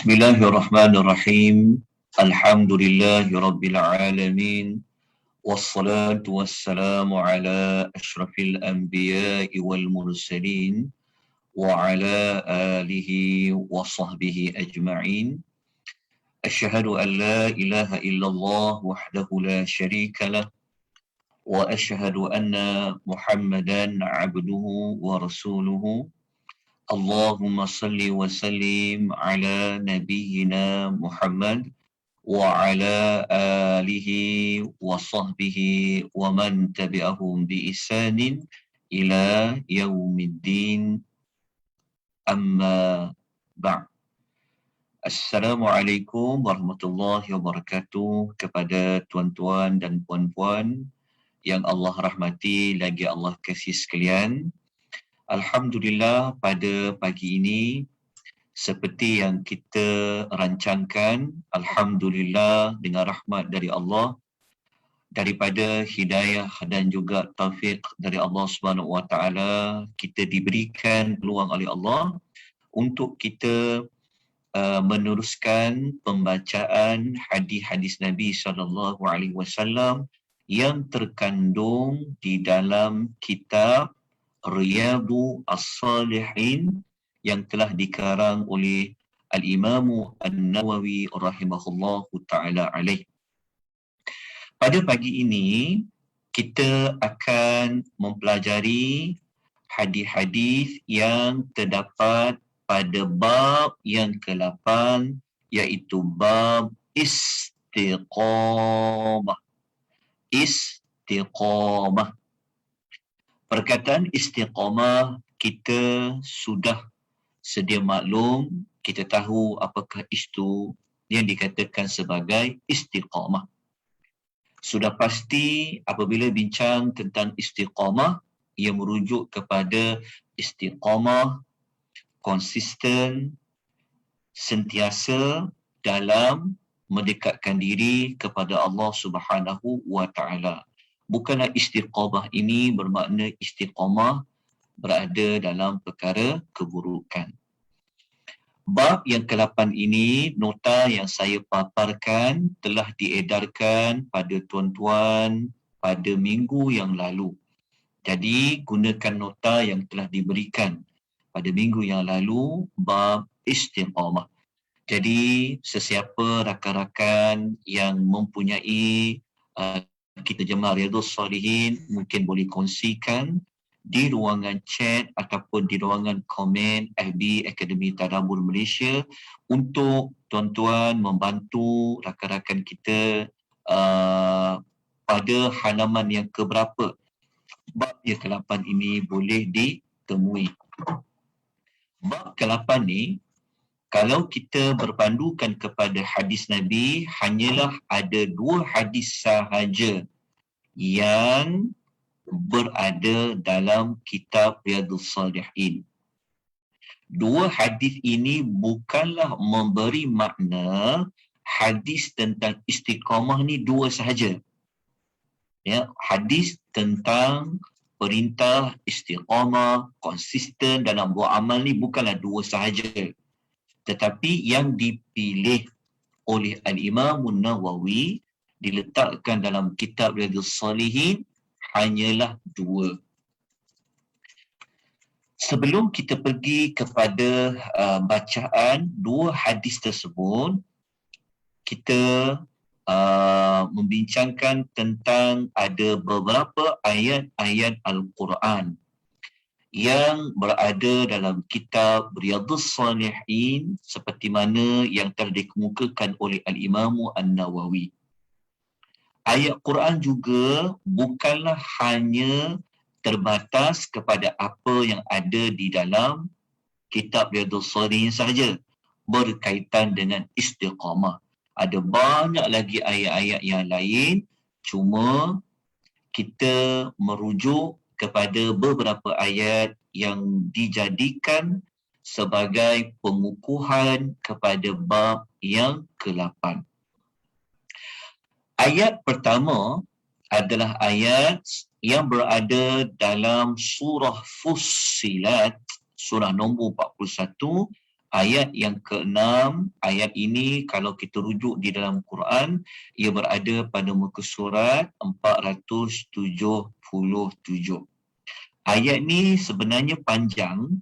Bismillahirrahmanirrahim. Alhamdulillahirabbil alamin. Wassalatu wassalamu ala asyrafil anbiya'i wal mursalin wa ala alihi wa sahbihi ajma'in. Asyhadu an la ilaha illallah wahdahu la syarika lah wa asyhadu anna Muhammadan 'abduhu wa rasuluhu. Allahumma salli wa sallim ala nabiyyina Muhammad wa ala alihi wa sahbihi wa man tabi'ahum bi ihsanin ila yaumiddin, amma ba'd. Assalamualaikum warahmatullahi wabarakatuh kepada tuan-tuan dan puan-puan yang Allah rahmati lagi Allah kasih sekalian. Alhamdulillah, pada pagi ini seperti yang kita rancangkan, Alhamdulillah dengan rahmat dari Allah, daripada hidayah dan juga taufik dari Allah Subhanahu Wa Taala, kita diberikan peluang oleh Allah untuk kita meneruskan pembacaan hadis-hadis Nabi sallallahu alaihi wasallam yang terkandung di dalam kitab Riyadu As-Salihin yang telah dikarang oleh Al-Imamu An-Nawawi rahimahullahu ta'ala alaih. Pada pagi ini, kita akan mempelajari hadis-hadis yang terdapat pada bab yang ke-8, iaitu bab istiqamah. Istiqamah. Perkataan istiqamah kita sudah sedia maklum, kita tahu apakah itu yang dikatakan sebagai istiqamah. Sudah pasti apabila bincang tentang istiqamah, ia merujuk kepada istiqamah konsisten, sentiasa dalam mendekatkan diri kepada Allah Subhanahu wa Ta'ala. Bukanlah istiqamah ini bermakna istiqamah berada dalam perkara keburukan. Bab yang ke-8 ini, nota yang saya paparkan telah diedarkan pada tuan-tuan pada minggu yang lalu. Jadi gunakan nota yang telah diberikan pada minggu yang lalu, bab istiqamah. Jadi sesiapa rakan-rakan yang mempunyai kita jemaah Riyadhus Salihin mungkin boleh kongsikan di ruangan chat ataupun di ruangan komen FB Akademi Tadabbur Malaysia untuk tuan-tuan membantu rakan-rakan kita pada halaman yang keberapa bab yang ke-8 ini boleh ditemui. Bab ke-8 ni, kalau kita berpandukan kepada hadis Nabi, hanyalah ada 2 hadis sahaja yang berada dalam kitab Riyadhus Salihin. 2 hadis ini bukanlah memberi makna hadis tentang istiqamah ni 2 sahaja. Ya, hadis tentang perintah istiqamah, konsisten dalam buat amal ni bukanlah 2 sahaja. Tetapi yang dipilih oleh Al-Imam An-Nawawi diletakkan dalam kitab Riyadhus Salihin hanyalah 2. Sebelum kita pergi kepada bacaan 2 hadis tersebut, kita membincangkan tentang ada beberapa ayat-ayat Al-Quran yang berada dalam kitab Riyadhus Salihin seperti mana yang telah dikemukakan oleh Al-Imam An-Nawawi. Ayat Quran juga bukanlah hanya terbatas kepada apa yang ada di dalam kitab Riyadhus Salihin sahaja berkaitan dengan istiqamah. Ada banyak lagi ayat-ayat yang lain, cuma kita merujuk kepada beberapa ayat yang dijadikan sebagai pengukuhan kepada bab yang ke-8. Ayat pertama adalah ayat yang berada dalam surah Fussilat, surah nombor 41, Ayat yang ke-6, ayat ini kalau kita rujuk di dalam Quran, ia berada pada muka surat 477. Ayat ni sebenarnya panjang,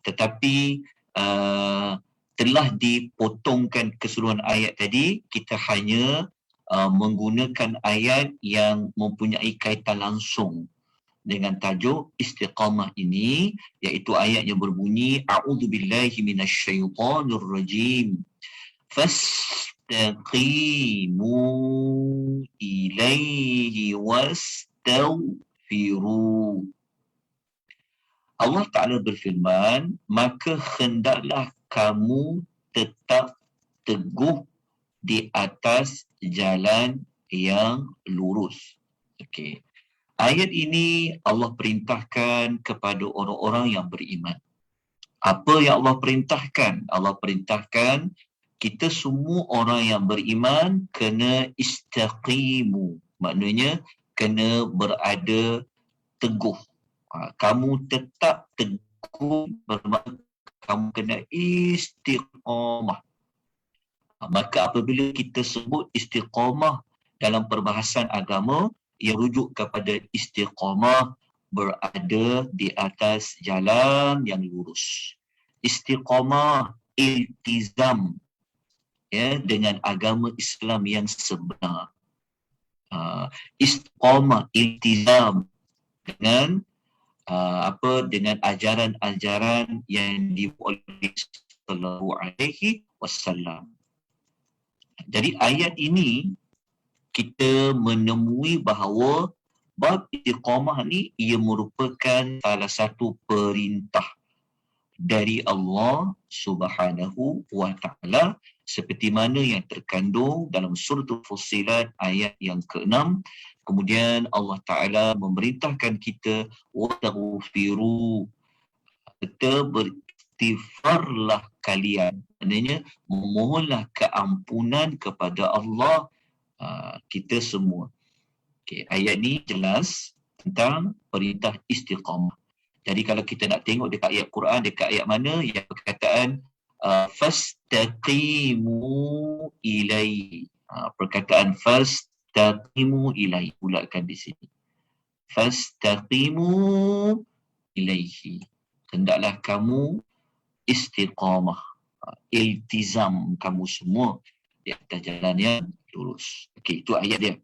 tetapi telah dipotongkan keseluruhan ayat tadi. Kita hanya menggunakan ayat yang mempunyai kaitan langsung dengan tajuk istiqamah ini, iaitu ayat yang berbunyi a'udzubillahi minasyaitonir rajim fastaqimu ilaihi wastaghfiru. Allah Ta'ala berfirman, maka hendaklah kamu tetap teguh di atas jalan yang lurus. Okey. Ayat ini Allah perintahkan kepada orang-orang yang beriman. Apa yang Allah perintahkan? Allah perintahkan kita semua orang yang beriman kena istaqimu. Maknanya kena berada teguh. Kamu tetap teguh bermakna kamu kena istiqamah. Maka apabila kita sebut istiqamah dalam perbahasan agama, ia rujuk kepada istiqamah berada di atas jalan yang lurus. Istiqamah iltizam dengan agama Islam yang sebenar. Istiqamah iltizam dengan dengan ajaran-ajaran yang dibuat oleh sallallahu alaihi wasallam. Jadi ayat ini kita menemui bahawa bab istiqamah ni ia merupakan salah satu perintah dari Allah Subhanahu wa taala, seperti mana yang terkandung dalam surah Fussilat ayat yang ke-6. Kemudian Allah Ta'ala memerintahkan kita wastaghfiru, kita beristighfarlah kalian. Maknanya memohonlah keampunan kepada Allah kita semua. Okay, ayat ni jelas tentang perintah istiqamah. Jadi kalau kita nak tengok dekat ayat Quran, dekat ayat mana yang perkataan fastaqimu ilaihi. Perkataan fastaqimu ilaihi, pulakan di sini. Fastaqimu ilaihi. Hendaklah kamu istiqamah, iltizam kamu semua di atas jalan yang lurus. Okey, itu ayat dia.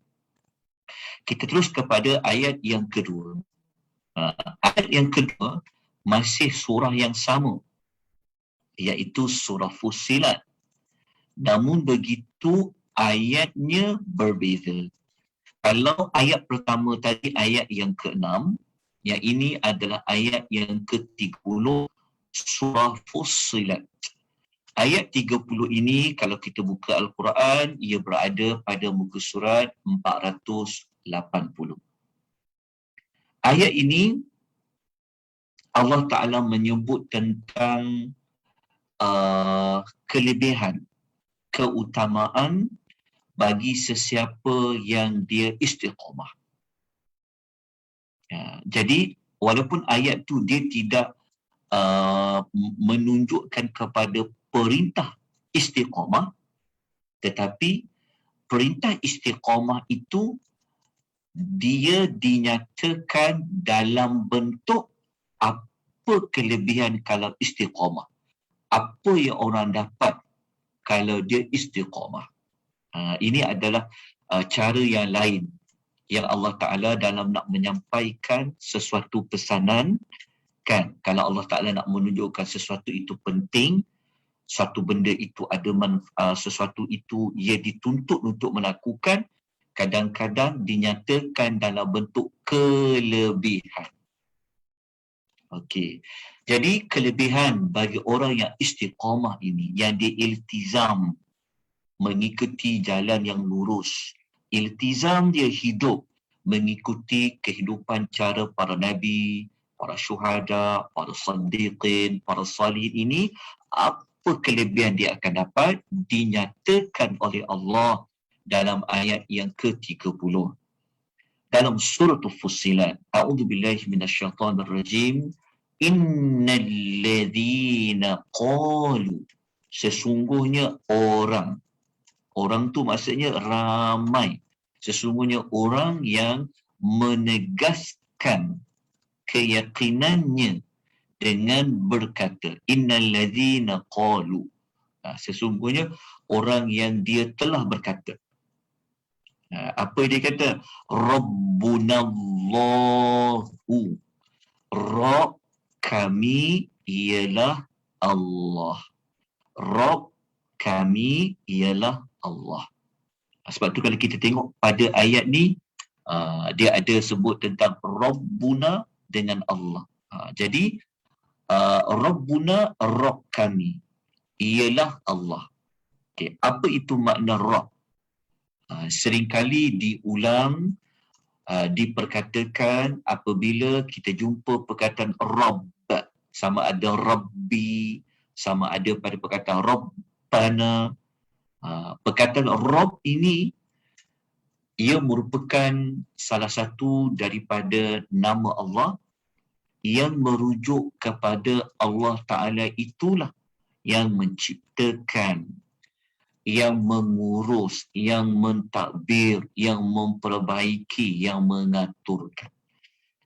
Kita terus kepada ayat yang kedua. Ayat yang kedua masih surah yang sama, iaitu surah Fussilat. Namun begitu ayatnya berbeza. Kalau ayat pertama tadi ayat yang ke-6, yang ini adalah ayat yang ke-30 surah Fussilat. Ayat 30 ini kalau kita buka Al-Quran, ia berada pada muka surat 480. Ayat ini Allah Ta'ala menyebut tentang kelebihan, keutamaan bagi sesiapa yang dia istiqamah. Jadi walaupun ayat tu dia tidak menunjukkan kepada perintah istiqamah, tetapi perintah istiqamah itu dia dinyatakan dalam bentuk apa kelebihan kalau istiqamah. Apa yang orang dapat kalau dia istiqamah. Ini adalah cara yang lain yang Allah Ta'ala dalam nak menyampaikan sesuatu pesanan. Kan, kalau Allah Ta'ala nak menunjukkan sesuatu itu penting, suatu benda itu ada sesuatu itu ia dituntut untuk melakukan, kadang-kadang dinyatakan dalam bentuk kelebihan. Okey. Jadi kelebihan bagi orang yang istiqamah ini, yang diiltizam mengikuti jalan yang lurus. Iltizam dia hidup mengikuti kehidupan cara para nabi, para syuhada, para siddiqin, para salihin ini. Apa kelebihan dia akan dapat dinyatakan oleh Allah dalam ayat yang ke-30. Dalam surah Fussilat, a'udzubillahi minasyaitonir rajim, innal ladzina qalu, Sesungguhnya orang. Orang tu maksudnya ramai. Sesungguhnya orang yang menegaskan keyakinannya dengan berkata, innal ladzina qalu. Sesungguhnya orang yang dia telah berkata. Apa dia kata? Rabbunallahu. Rabb kami ialah Allah. Rabb kami ialah Allah. Sebab tu kalau kita tengok pada ayat ni, dia ada sebut tentang Rabbuna dengan Allah. Jadi, Rabbuna, Rabb kami ialah Allah. Okay. Apa itu makna Rabb? Seringkali diulang, diperkatakan apabila kita jumpa perkataan Rabb, sama ada Rabbi, sama ada pada perkataan Rabbana. Perkataan Rabb ini ia merupakan salah satu daripada nama Allah yang merujuk kepada Allah Ta'ala itulah yang menciptakan, yang mengurus, yang mentadbir, yang memperbaiki, yang mengaturkan.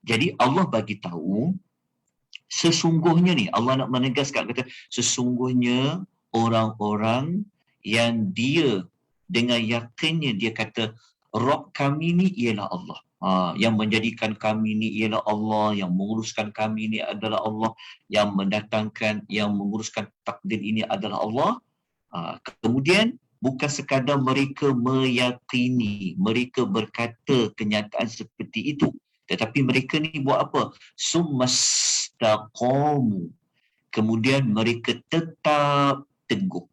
Jadi Allah bagi tahu, sesungguhnya ni, Allah nak menegaskan, kata sesungguhnya orang-orang yang dia dengan yakinnya dia kata Rabb kami ni ialah Allah. Yang menjadikan kami ni ialah Allah, yang menguruskan kami ni adalah Allah, yang mendatangkan, yang menguruskan takdir ini adalah Allah. Kemudian bukan sekadar mereka meyakini, mereka berkata kenyataan seperti itu, tetapi mereka ni buat apa? Summastaqamu. Kemudian mereka tetap teguh.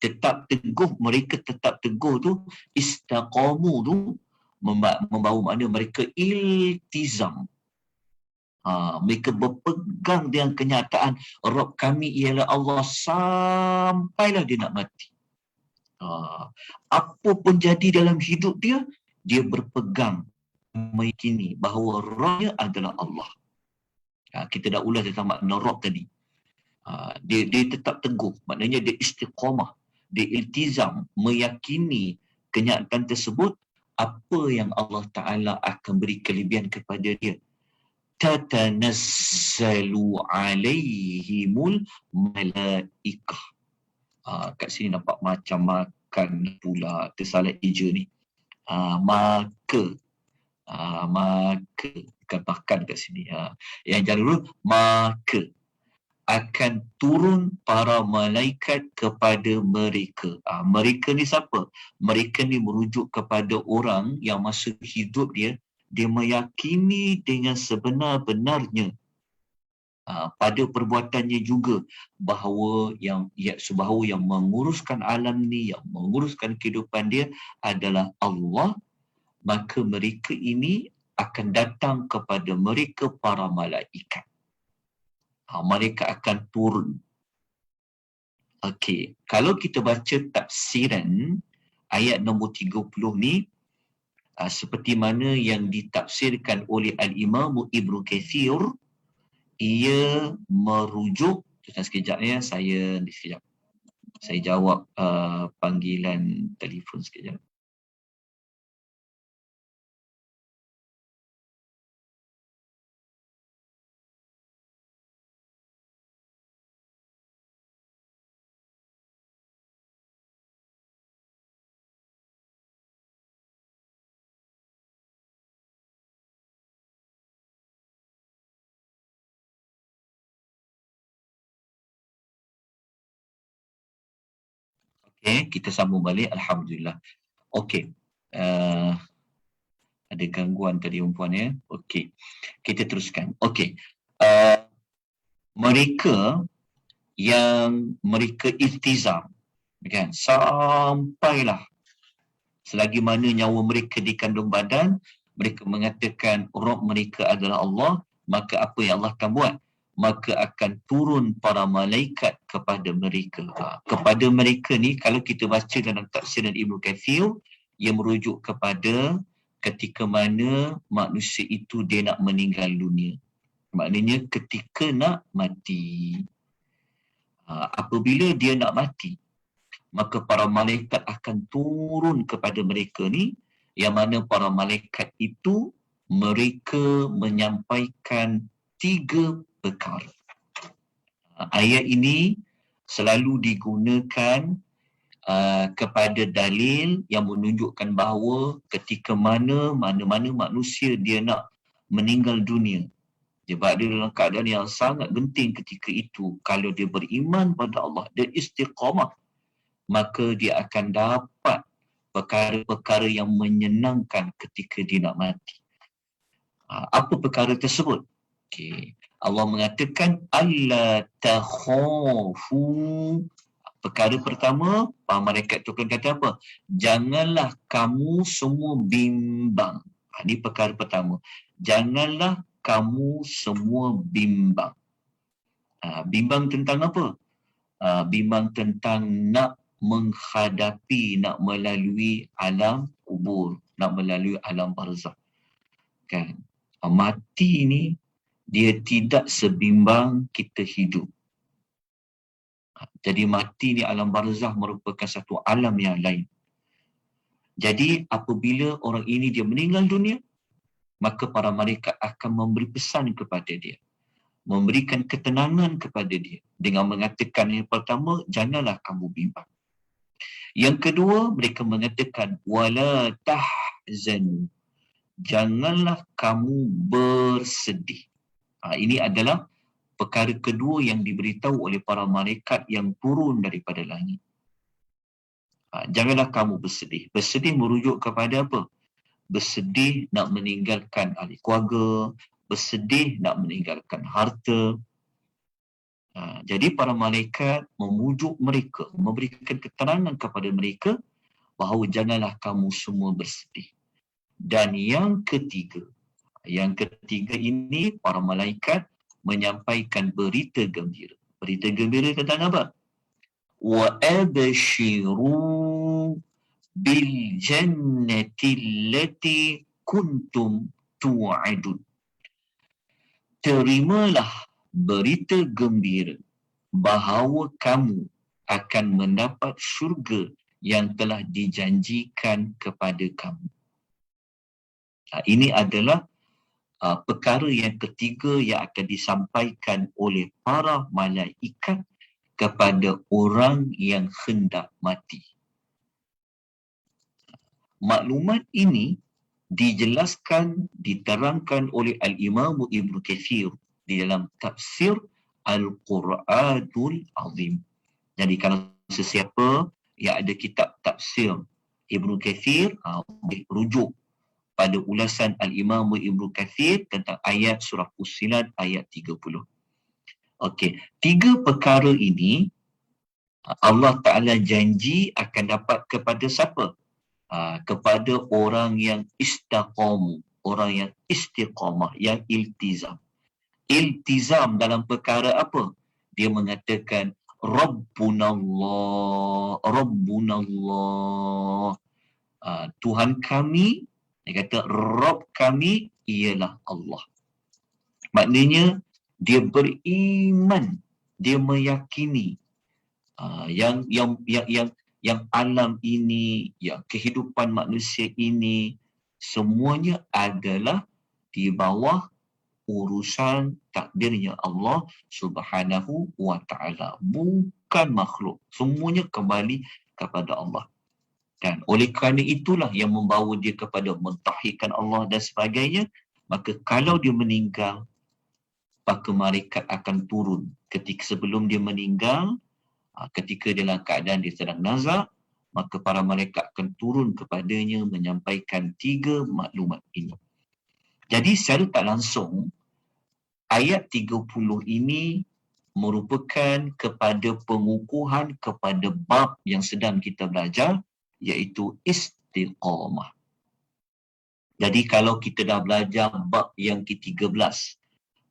Tetap teguh, mereka tetap teguh tu, istaqamu tu membawa makna mereka iltizam. Mereka berpegang dengan kenyataan Rabb kami ialah Allah sampailah dia nak mati. Apa pun jadi dalam hidup dia, dia berpegang, meyakini bahawa Rabbnya adalah Allah. Kita dah ulas tentang makna Rabb tadi. Dia tetap teguh, maknanya dia istiqamah, dia iltizam, meyakini kenyataan tersebut, apa yang Allah Ta'ala akan beri kelebihan kepada dia. Tatanazzalu alaihimul malaikah. Kat sini nampak macam makan pula, tersalah eja ni. Maka, bukan makan kat sini. Yang jangan dulu, maka akan turun para malaikat kepada mereka. Mereka ni siapa? Mereka ni merujuk kepada orang yang masa hidup dia meyakini dengan sebenar-benarnya pada perbuatannya juga bahawa yang menguruskan alam ni, yang menguruskan kehidupan dia adalah Allah. Maka mereka ini akan datang kepada mereka para malaikat. Mereka akan turun. Okey, kalau kita baca tafsiran ayat nombor 30 ni, seperti mana yang ditafsirkan oleh Al-Imam Ibnu Katsir, ia merujuk, sekejap ya, saya jawab panggilan telefon sekejap. Okey, kita sambung balik. Alhamdulillah. Okey. Ada gangguan tadi umpuan ya. Okey. Kita teruskan. Okey. Mereka yang mereka iltizam, kan? Sampailah selagi mana nyawa mereka di kandung badan, mereka mengatakan Rabb mereka adalah Allah, maka apa yang Allah akan buat? Maka akan turun para malaikat kepada mereka. Kepada mereka ni, kalau kita baca dalam tafsiran Ibnu Katsir, ia merujuk kepada ketika mana manusia itu dia nak meninggal dunia. Maknanya ketika nak mati. Apabila dia nak mati, maka para malaikat akan turun kepada mereka ni, yang mana para malaikat itu mereka menyampaikan 3 perkara. Ayat ini selalu digunakan kepada dalil yang menunjukkan bahawa ketika mana-mana manusia dia nak meninggal dunia, dia berada dalam keadaan yang sangat genting ketika itu. Kalau dia beriman pada Allah, dia istiqamah, maka dia akan dapat perkara-perkara yang menyenangkan ketika dia nak mati. Apa perkara tersebut? Okay. Allah mengatakan alla takhafu. Perkara pertama, para malaikat tu akan kata apa? Janganlah kamu semua bimbang. Ini perkara pertama. Janganlah kamu semua bimbang. Bimbang tentang apa? Bimbang tentang nak menghadapi, nak melalui alam kubur, nak melalui alam barzakh. Kan? Mati ni dia tidak sebimbang kita hidup. Jadi mati ni alam barzakh merupakan satu alam yang lain. Jadi apabila orang ini dia meninggal dunia, maka para malaikat akan memberi pesan kepada dia, memberikan ketenangan kepada dia dengan mengatakan yang pertama, janganlah kamu bimbang. Yang kedua, mereka mengatakan wala tahzanu, janganlah kamu bersedih. Ini adalah perkara kedua yang diberitahu oleh para malaikat yang turun daripada langit. Janganlah kamu bersedih. Bersedih merujuk kepada apa? Bersedih nak meninggalkan ahli keluarga, bersedih nak meninggalkan harta. Jadi para malaikat memujuk mereka, memberikan keterangan kepada mereka bahawa janganlah kamu semua bersedih. Dan yang ketiga ini para malaikat menyampaikan berita gembira. Berita gembira tentang apa? Wa abshiru bil jannati allati kuntum tu'adun. Terimalah berita gembira bahawa kamu akan mendapat syurga yang telah dijanjikan kepada kamu. Ini adalah perkara yang ketiga yang akan disampaikan oleh para malaikat kepada orang yang hendak mati. Maklumat ini dijelaskan, diterangkan oleh Al-Imam Ibn Kathir di dalam tafsir Al-Quranul Azim. Jadi kalau sesiapa yang ada kitab tafsir Ibn Kathir, boleh rujuk pada ulasan Al-Imam Ibn Kathir tentang ayat surah Fussilat ayat 30. Okey, 3 perkara ini Allah Ta'ala janji akan dapat kepada siapa? Kepada orang yang istaqamu, orang yang istiqamah, yang iltizam. Iltizam dalam perkara apa? Dia mengatakan Rabbunallah, Rabbunallah. Tuhan kami, dia kata Rabb kami ialah Allah. Maknanya dia beriman, dia meyakini yang alam ini, yang kehidupan manusia ini semuanya adalah di bawah urusan takdirnya Allah Subhanahu wa Ta'ala, bukan makhluk. Semuanya kembali kepada Allah. Dan oleh kerana itulah yang membawa dia kepada mentauhidkan Allah dan sebagainya. Maka kalau dia meninggal, maka malaikat akan turun ketika sebelum dia meninggal, ketika dalam keadaan dia sedang nazak, maka para malaikat akan turun kepadanya menyampaikan 3 maklumat ini. Jadi secara tak langsung, ayat 30 ini merupakan kepada pengukuhan kepada bab yang sedang kita belajar, iaitu istiqamah. Jadi kalau kita dah belajar bab yang ke-13,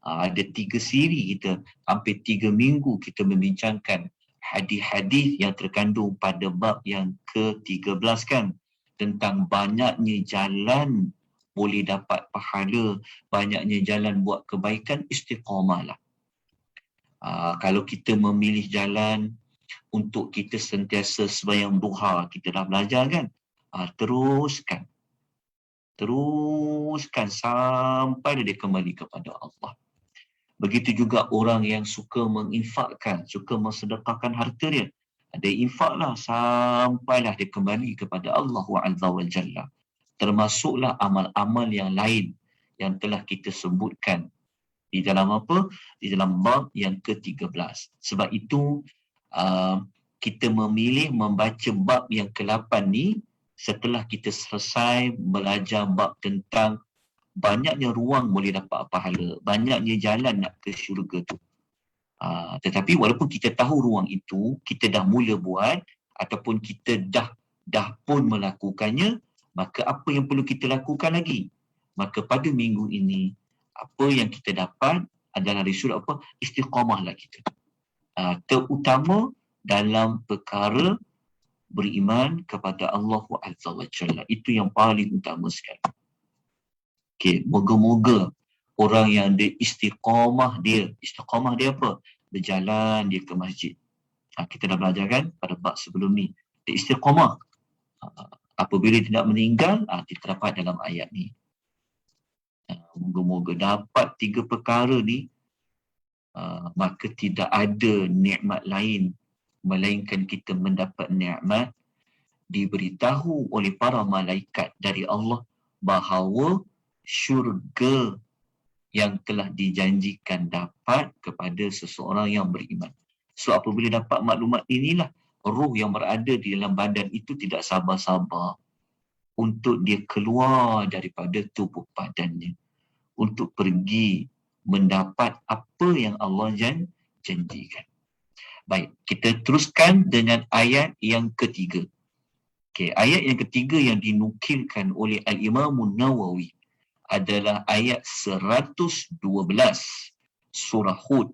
ada 3 siri kita, hampir 3 minggu kita membincangkan hadis-hadis yang terkandung pada bab yang ke-13 kan, tentang banyaknya jalan boleh dapat pahala, banyaknya jalan buat kebaikan, istiqamahlah. Kalau kita memilih jalan untuk kita sentiasa sembahyang duha, kita dah belajar kan? Teruskan sampai dia kembali kepada Allah. Begitu juga orang yang suka menginfakkan, suka mensedekahkan harta dia. Dia infaklah sampailah dia kembali kepada Allah Azza wa Jalla. Termasuklah amal-amal yang lain yang telah kita sebutkan di dalam apa? Di dalam bab yang ke-13. Sebab itu kita memilih membaca bab yang ke-8 ni setelah kita selesai belajar bab tentang banyaknya ruang boleh dapat pahala, banyaknya jalan nak ke syurga tu. Tetapi walaupun kita tahu ruang itu, kita dah mula buat ataupun kita dah pun melakukannya, maka apa yang perlu kita lakukan lagi? Maka pada minggu ini, apa yang kita dapat adalah disuruh apa? Istiqamahlah kita. Terutama dalam perkara beriman kepada Allah Azza wa Jalla. Itu yang paling utama sekali. Okay, moga-moga orang yang dia istiqamah dia apa? Berjalan dia ke masjid. Kita dah belajar kan pada bab sebelum ni. Dia istiqamah. Apabila tidak meninggal, terdapat dalam ayat ni. Moga-moga dapat 3 perkara ni, maka tidak ada nikmat lain melainkan kita mendapat nikmat diberitahu oleh para malaikat dari Allah bahawa syurga yang telah dijanjikan dapat kepada seseorang yang beriman. So apabila dapat maklumat inilah, roh yang berada di dalam badan itu tidak sabar-sabar untuk dia keluar daripada tubuh badannya, untuk pergi mendapat apa yang Allah janjikan. Baik, kita teruskan dengan ayat yang ketiga. Okay, ayat yang ketiga yang dinukilkan oleh Al-Imam Nawawi adalah ayat 112 surah Hud,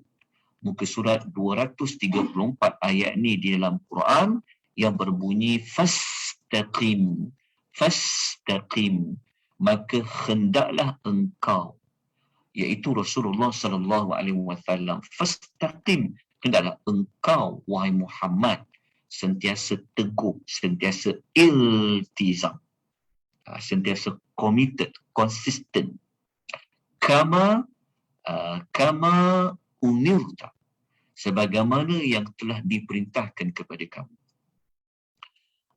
muka surat 234. Ayat ni di dalam Quran yang berbunyi fastaqim, maka hendaklah engkau, iaitu Rasulullah sallallahu alaihi wasallam, fastaqim, hendaklah engkau wahai Muhammad sentiasa teguh, sentiasa iltizam, sentiasa committed, consistent, kama umirta, sebagaimana yang telah diperintahkan kepada kamu.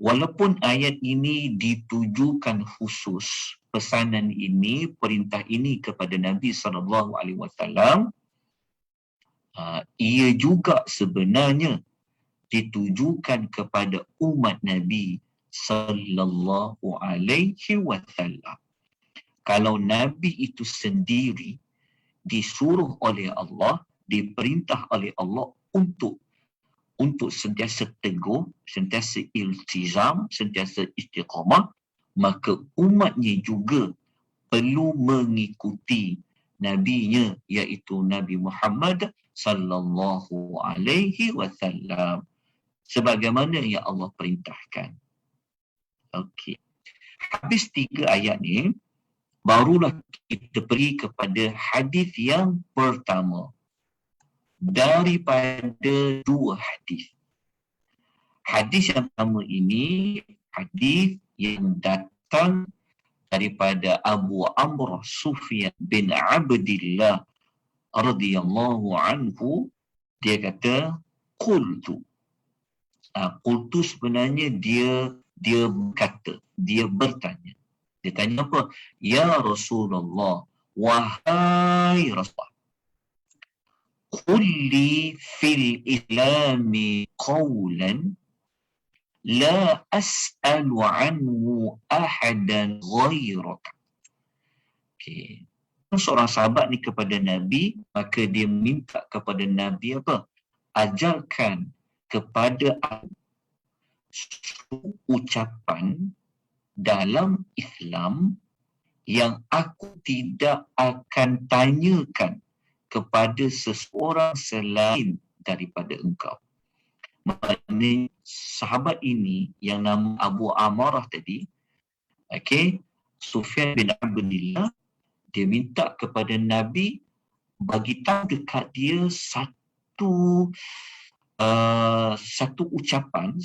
Walaupun ayat ini ditujukan khusus, pesanan ini, perintah ini kepada Nabi SAW, ia juga sebenarnya ditujukan kepada umat Nabi sallallahu alaihi wasallam. Kalau Nabi itu sendiri disuruh oleh Allah, diperintah oleh Allah untuk sentiasa teguh, sentiasa iltizam, sentiasa istiqamah, maka umatnya juga perlu mengikuti nabinya, iaitu Nabi Muhammad sallallahu alaihi wasallam, sebagaimana yang Allah perintahkan. Okey. Habis 3 ayat ni, barulah kita pergi kepada hadis yang pertama daripada 2 hadis. Hadis yang pertama ini hadis yang datang daripada Abu Amr Sufyan bin Abdillah radhiyallahu anhu. Dia kata qultu. Qultu sebenarnya dia berkata, dia bertanya. Dia tanya apa? Ya Rasulullah, wahai Rasulullah, qul li fil islami qawlan la as'alu anhu ahadan ghairaka. Okay. Seorang sahabat ni kepada Nabi, maka dia minta kepada Nabi apa? Ajarkan kepada aku ucapan dalam Islam yang aku tidak akan tanyakan kepada seseorang selain daripada engkau. Maknanya sahabat ini yang nama Abu Amarah tadi, Sufyan bin Abdillah, dia minta kepada Nabi bagi tahu dekat dia satu ucapan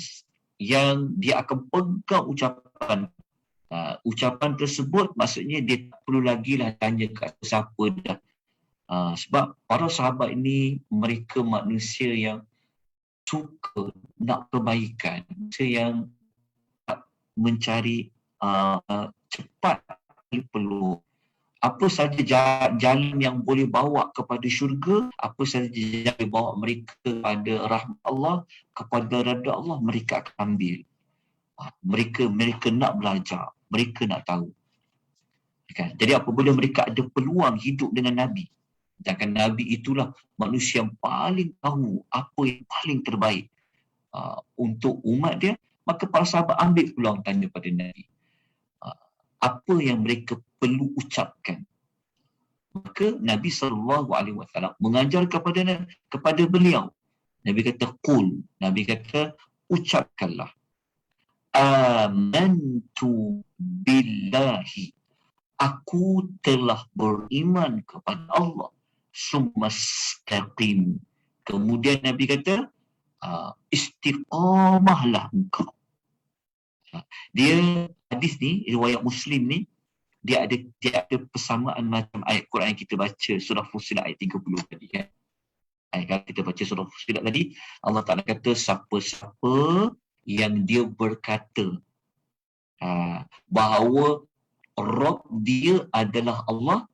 yang dia akan pegang ucapan. Ucapan tersebut maksudnya dia tak perlu lagi lah tanya kat siapa dah. Sebab para sahabat ini mereka manusia yang suka nak kebaikan, manusia yang mencari cepat perlu. Apa saja jalan yang boleh bawa kepada syurga, apa saja jalan yang boleh bawa mereka kepada rahmat Allah, kepada redha Allah, mereka akan ambil. Mereka nak belajar, mereka nak tahu. Kan? Jadi apabila mereka ada peluang hidup dengan Nabi, sedangkan Nabi itulah manusia yang paling tahu apa yang paling terbaik untuk umat dia, maka para sahabat ambil peluang tanya pada Nabi. Apa yang mereka perlu ucapkan. Maka Nabi SAW mengajar kepada beliau. Nabi kata, qul. Nabi kata, ucapkanlah. Amantu billahi. Aku telah beriman kepada Allah. Sumastaqim. Kemudian Nabi kata, istiqamahlah engkau. Dia, hadis ni, riwayat Muslim ni, dia ada persamaan macam ayat Quran yang kita baca surah Fussilat ayat 30 tadi kan. Kalau kita baca surah Fussilat tadi, Allah Ta'ala kata siapa-siapa yang dia berkata bahawa Rabb dia adalah Allah,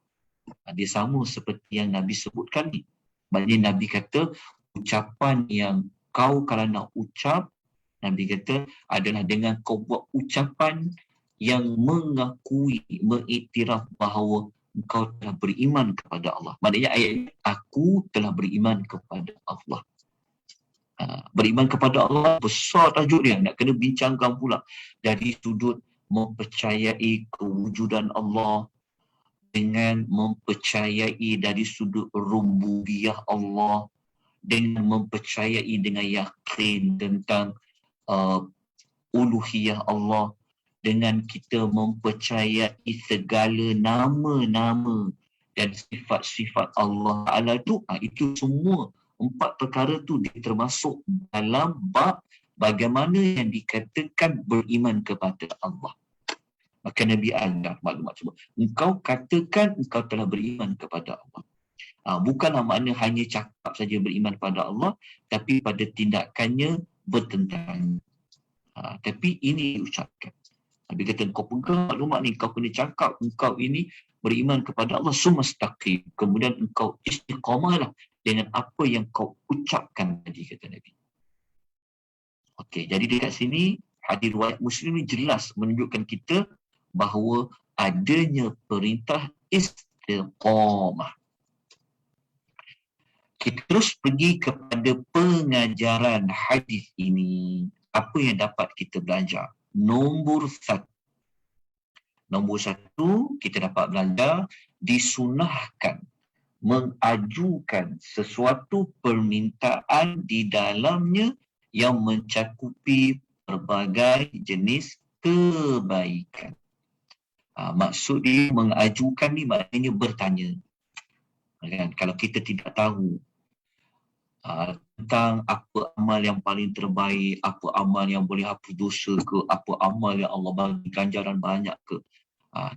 dia sama seperti yang Nabi sebutkan ni. Maksudnya Nabi kata ucapan yang kau kalau nak ucap, Nabi kata adalah dengan kau buat ucapan yang mengakui, mengiktiraf bahawa engkau telah beriman kepada Allah. Maknanya ayat aku telah beriman kepada Allah. Beriman kepada Allah besar tajuk dia, nak kena bincangkan pula dari sudut mempercayai kewujudan Allah, dengan mempercayai dari sudut rububiyah Allah, dengan mempercayai dengan yakin tentang uluhiyah Allah, dengan kita mempercayai segala nama-nama dan sifat-sifat Allah Ta'ala itu semua 4 perkara tu dia termasuk dalam bab bagaimana yang dikatakan beriman kepada Allah. Maka Nabi ada maklumat semua. Engkau katakan engkau telah beriman kepada Allah. Bukanlah makna hanya cakap saja beriman pada Allah, tapi pada tindakannya bertentangan. Tapi ini diucapkan. Nabi kata kau pegang maklumat ni, kau kena cakap engkau ini beriman kepada Allah sumastaqim. Kemudian engkau istiqamahlah dengan apa yang kau ucapkan tadi, kata Nabi. Okey, jadi dekat sini hadis riwayat Muslim ni jelas menunjukkan kita bahawa adanya perintah istiqamah. Kita terus pergi kepada pengajaran hadis ini. Apa yang dapat kita belajar? Nombor 1. Nombor 1, kita dapat belajar disunahkan mengajukan sesuatu permintaan di dalamnya yang mencakupi berbagai jenis kebaikan. Maksud dia mengajukan ni maknanya bertanya. Kan? Kalau kita tidak tahu tentang apa amal yang paling terbaik, apa amal yang boleh hapus dosa ke, apa amal yang Allah bagi ganjaran banyak ke,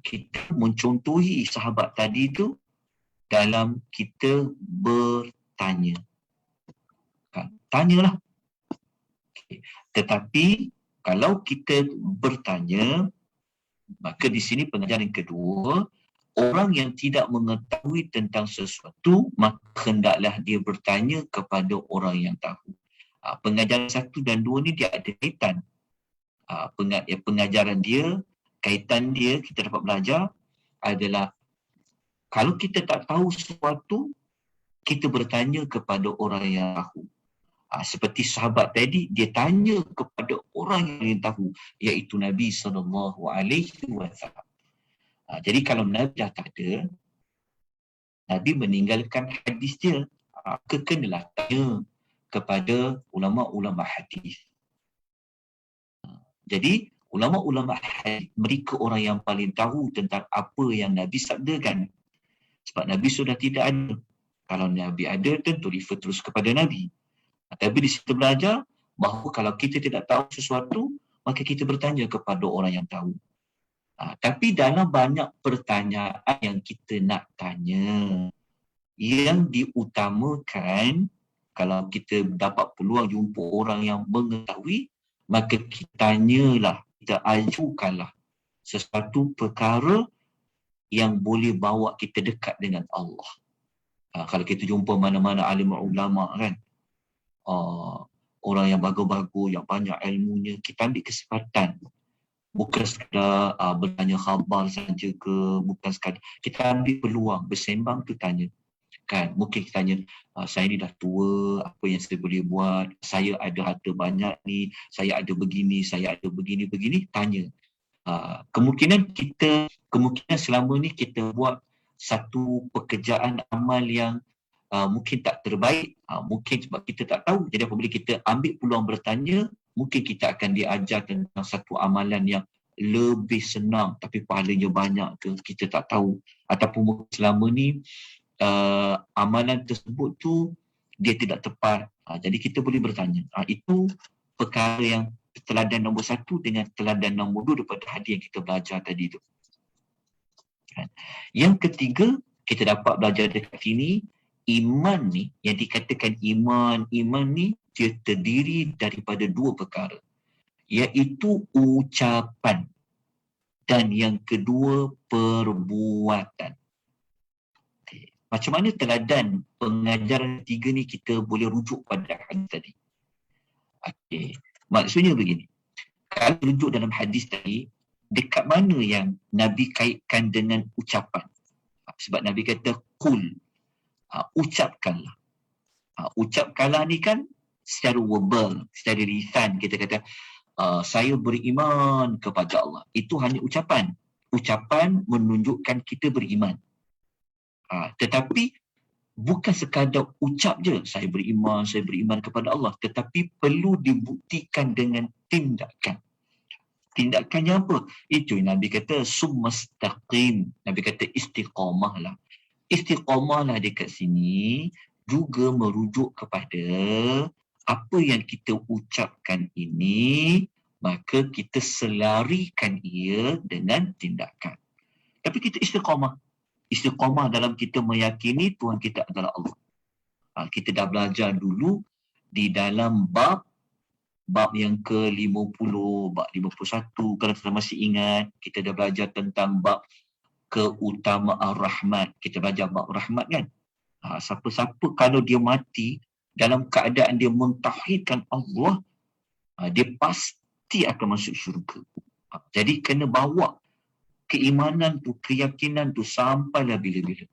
kita mencontohi sahabat tadi tu dalam kita bertanya. Kan? Tanyalah. Okay. Tetapi kalau kita bertanya, maka di sini pengajaran yang kedua, orang yang tidak mengetahui tentang sesuatu, maka hendaklah dia bertanya kepada orang yang tahu. Pengajaran 1 dan 2 ni dia ada kaitan. Pengajaran dia, kaitan dia kita dapat belajar adalah kalau kita tak tahu sesuatu, kita bertanya kepada orang yang tahu. Seperti sahabat tadi, dia tanya kepada orang yang tahu, iaitu Nabi SAW. Jadi kalau Nabi dah tak ada, Nabi meninggalkan hadis dia, kenalah tanya kepada ulama-ulama hadis. Jadi ulama-ulama hadis, mereka orang yang paling tahu tentang apa yang Nabi sabdakan. Sebab Nabi sudah tidak ada. Kalau Nabi ada, tentu refer terus kepada Nabi. Tapi di situ belajar bahawa kalau kita tidak tahu sesuatu, maka kita bertanya kepada orang yang tahu. Tapi dalam banyak pertanyaan yang kita nak tanya, yang diutamakan, kalau kita dapat peluang jumpa orang yang mengetahui, maka kita tanyalah, kita ajukanlah sesuatu perkara yang boleh bawa kita dekat dengan Allah. Kalau kita jumpa mana-mana alim ulama kan, orang yang bagus-bagus, yang banyak ilmunya, kita ambil kesempatan. Bukan sekadar bertanya khabar saja ke, bukan sekadar, kita ambil peluang, bersembang tu tanya. Kan, mungkin kita tanya, saya ni dah tua, apa yang saya boleh buat, saya ada harta banyak ni, saya ada begini, saya ada begini, tanya. Kemungkinan selama ni kita buat satu pekerjaan amal yang mungkin tak terbaik, mungkin sebab kita tak tahu. Jadi apabila kita ambil peluang bertanya, mungkin kita akan diajar tentang satu amalan yang lebih senang tapi pahalanya banyak ke, kita tak tahu. Ataupun selama ni amalan tersebut tu dia tidak tepat. Jadi kita boleh bertanya. Itu perkara yang teladan nombor 1 dengan teladan nombor 2 daripada hadis yang kita belajar tadi tu. Yang ketiga, kita dapat belajar dekat sini, iman ni, yang dikatakan iman ni dia terdiri daripada 2 perkara, iaitu ucapan dan yang kedua perbuatan. Macam mana teladan pengajaran 3 ni kita boleh rujuk pada hadis tadi? Maksudnya begini, kalau rujuk dalam hadis tadi, dekat mana yang Nabi kaitkan dengan ucapan? Sebab Nabi kata kul, ucapkanlah. Ucapkanlah ni kan secara verbal, secara lisan kita kata saya beriman kepada Allah. Itu hanya ucapan. Ucapan menunjukkan kita beriman. Tetapi bukan sekadar ucap je, saya beriman kepada Allah. Tetapi perlu dibuktikan dengan tindakan. Tindakannya apa? Itu Nabi kata summastaqim. Nabi kata istiqamahlah. Istiqamahlah dekat sini juga merujuk kepada apa yang kita ucapkan ini, maka kita selarikan ia dengan tindakan. Tapi kita istiqamah. Istiqamah dalam kita meyakini Tuhan kita adalah Allah. Kita dah belajar dulu di dalam bab yang ke-50, bab 51, kalau kita masih ingat, kita dah belajar tentang bab keutamaan rahmat. Kita belajar bab rahmat kan. Siapa-siapa kalau dia mati dalam keadaan dia mentauhidkan Allah, dia pasti akan masuk syurga. Jadi kena bawa keimanan tu, keyakinan tu sampailah bila-bila.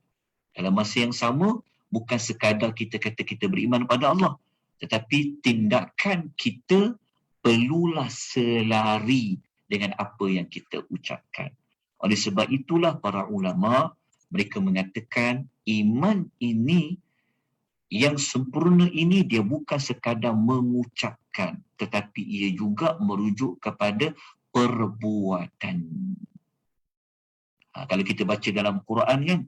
Dalam masa yang sama, bukan sekadar kita kata kita beriman pada Allah, tetapi tindakan kita perlulah selari dengan apa yang kita ucapkan. Oleh sebab itulah para ulama, mereka mengatakan iman ini, yang sempurna ini, dia bukan sekadar mengucapkan, tetapi ia juga merujuk kepada perbuatan. Kalau kita baca dalam Quran kan,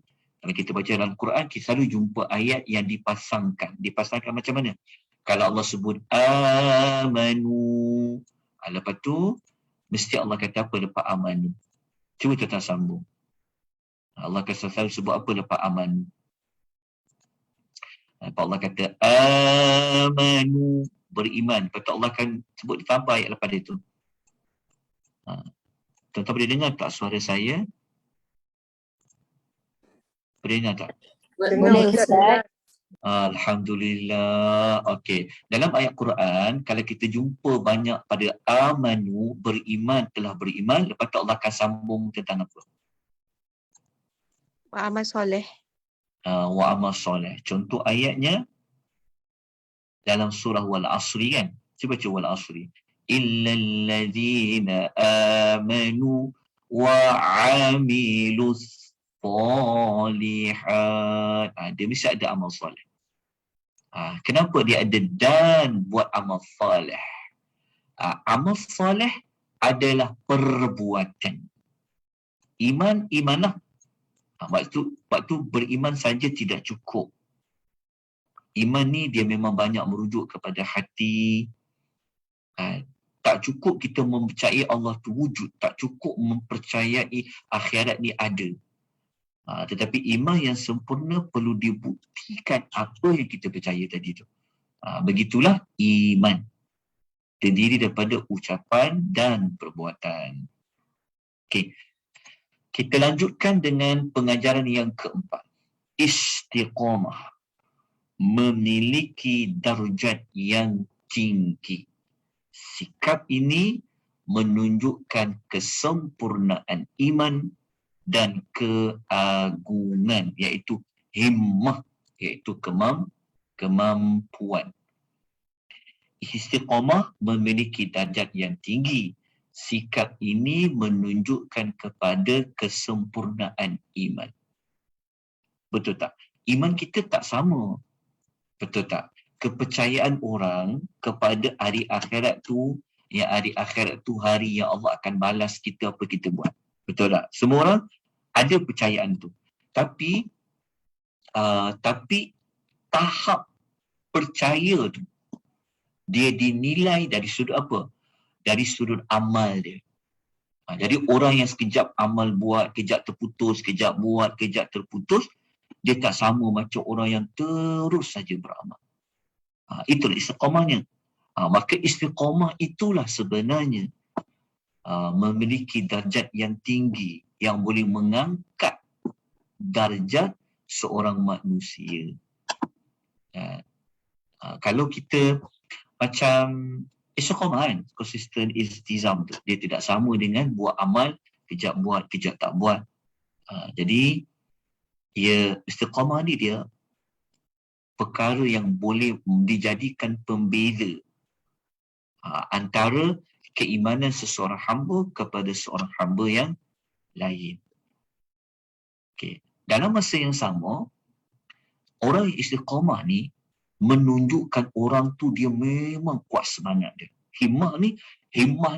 kita selalu jumpa ayat yang dipasangkan. Dipasangkan macam mana? Kalau Allah sebut amanu, lepas tu mesti Allah kata apa lepas amanu? Cuba kita sambung. Allah selalu sebut apa lepas amanu? Lepas Allah kata amanu, beriman. Lepas tu Allah akan sebut tambah ayat lepas itu. Tuan-tuan boleh dengar tak suara saya? Boleh dengar tak? Boleh, Ustaz. Alhamdulillah. Okey. Dalam ayat Quran, kalau kita jumpa banyak pada amanu, beriman, telah beriman, lepas tu Allah akan sambung tentang apa? Wa amal soleh. Wa amal soleh. Contoh ayatnya dalam surah Wal Asri kan? Cuba baca Wal Asri. Illal ladzina amanu wa amilus salihat. Dia mesti ada amal soleh. Kenapa dia ada dan buat amal soleh? Amal soleh adalah perbuatan. Imanah. Waktu beriman saja tidak cukup. Iman ni dia memang banyak merujuk kepada hati. Tak cukup kita mempercayai Allah tu wujud, tak cukup mempercayai akhirat ni ada. Tetapi iman yang sempurna perlu dibuktikan apa yang kita percaya tadi tu. Begitulah iman. Terdiri daripada ucapan dan perbuatan. Okey. Kita lanjutkan dengan pengajaran yang keempat. Istiqamah. Memiliki darjat yang tinggi. Sikap ini menunjukkan kesempurnaan iman dan keagungan, iaitu himmah, iaitu kemampuan. Istiqamah memiliki darjat yang tinggi. Sikap ini menunjukkan kepada kesempurnaan iman. Betul tak? Iman kita tak sama. Betul tak? Kepercayaan orang kepada hari akhirat tu, yang hari akhirat tu hari yang Allah akan balas kita apa kita buat. Betul tak? Semua orang ada percayaan tu. Tapi tahap percaya tu, dia dinilai dari sudut apa? Dari sudut amal dia. Jadi orang yang sekejap amal buat, kejap terputus, kejap buat, kejap terputus, dia tak sama macam orang yang terus saja beramal. Itulah istiqamahnya. Maka istiqamah itulah sebenarnya memiliki darjat yang tinggi yang boleh mengangkat darjat seorang manusia. Kalau kita macam istiqamah kan, konsisten iltizam tu, dia tidak sama dengan buat amal, kejap buat, kejap tak buat. Jadi istiqamah ni dia perkara yang boleh dijadikan pembeza antara keimanan seseorang hamba kepada seorang hamba yang lain. Okay. Dalam masa yang sama, orang yang istiqamah ni menunjukkan orang tu dia memang kuat semangat dia. Himmah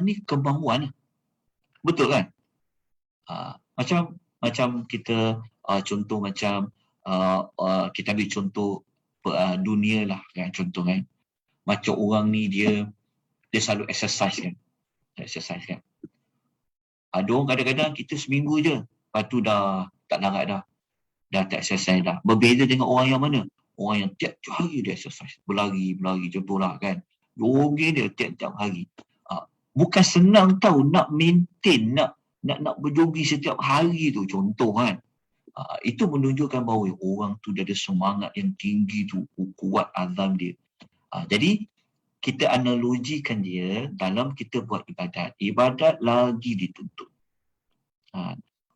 ni kemahuan. Betul kan? Macam kita contoh macam kita ambil contoh dunia lah kan, contoh kan. Macam orang ni dia selalu exercise kan. Ada orang kadang-kadang kita seminggu je, lepas tu dah tak larat dah tak exercise dah. Berbeza dengan orang yang mana? Orang yang tiap-tiap hari dia exercise, berlari contohlah kan. Jogging dia tiap-tiap hari. Bukan senang tahu nak maintain, nak berjogging setiap hari tu, contoh kan. Itu menunjukkan bahawa orang tu dia ada semangat yang tinggi tu, kuat azam dia. Jadi kita analogikan dia dalam kita buat ibadat lagi dituntut.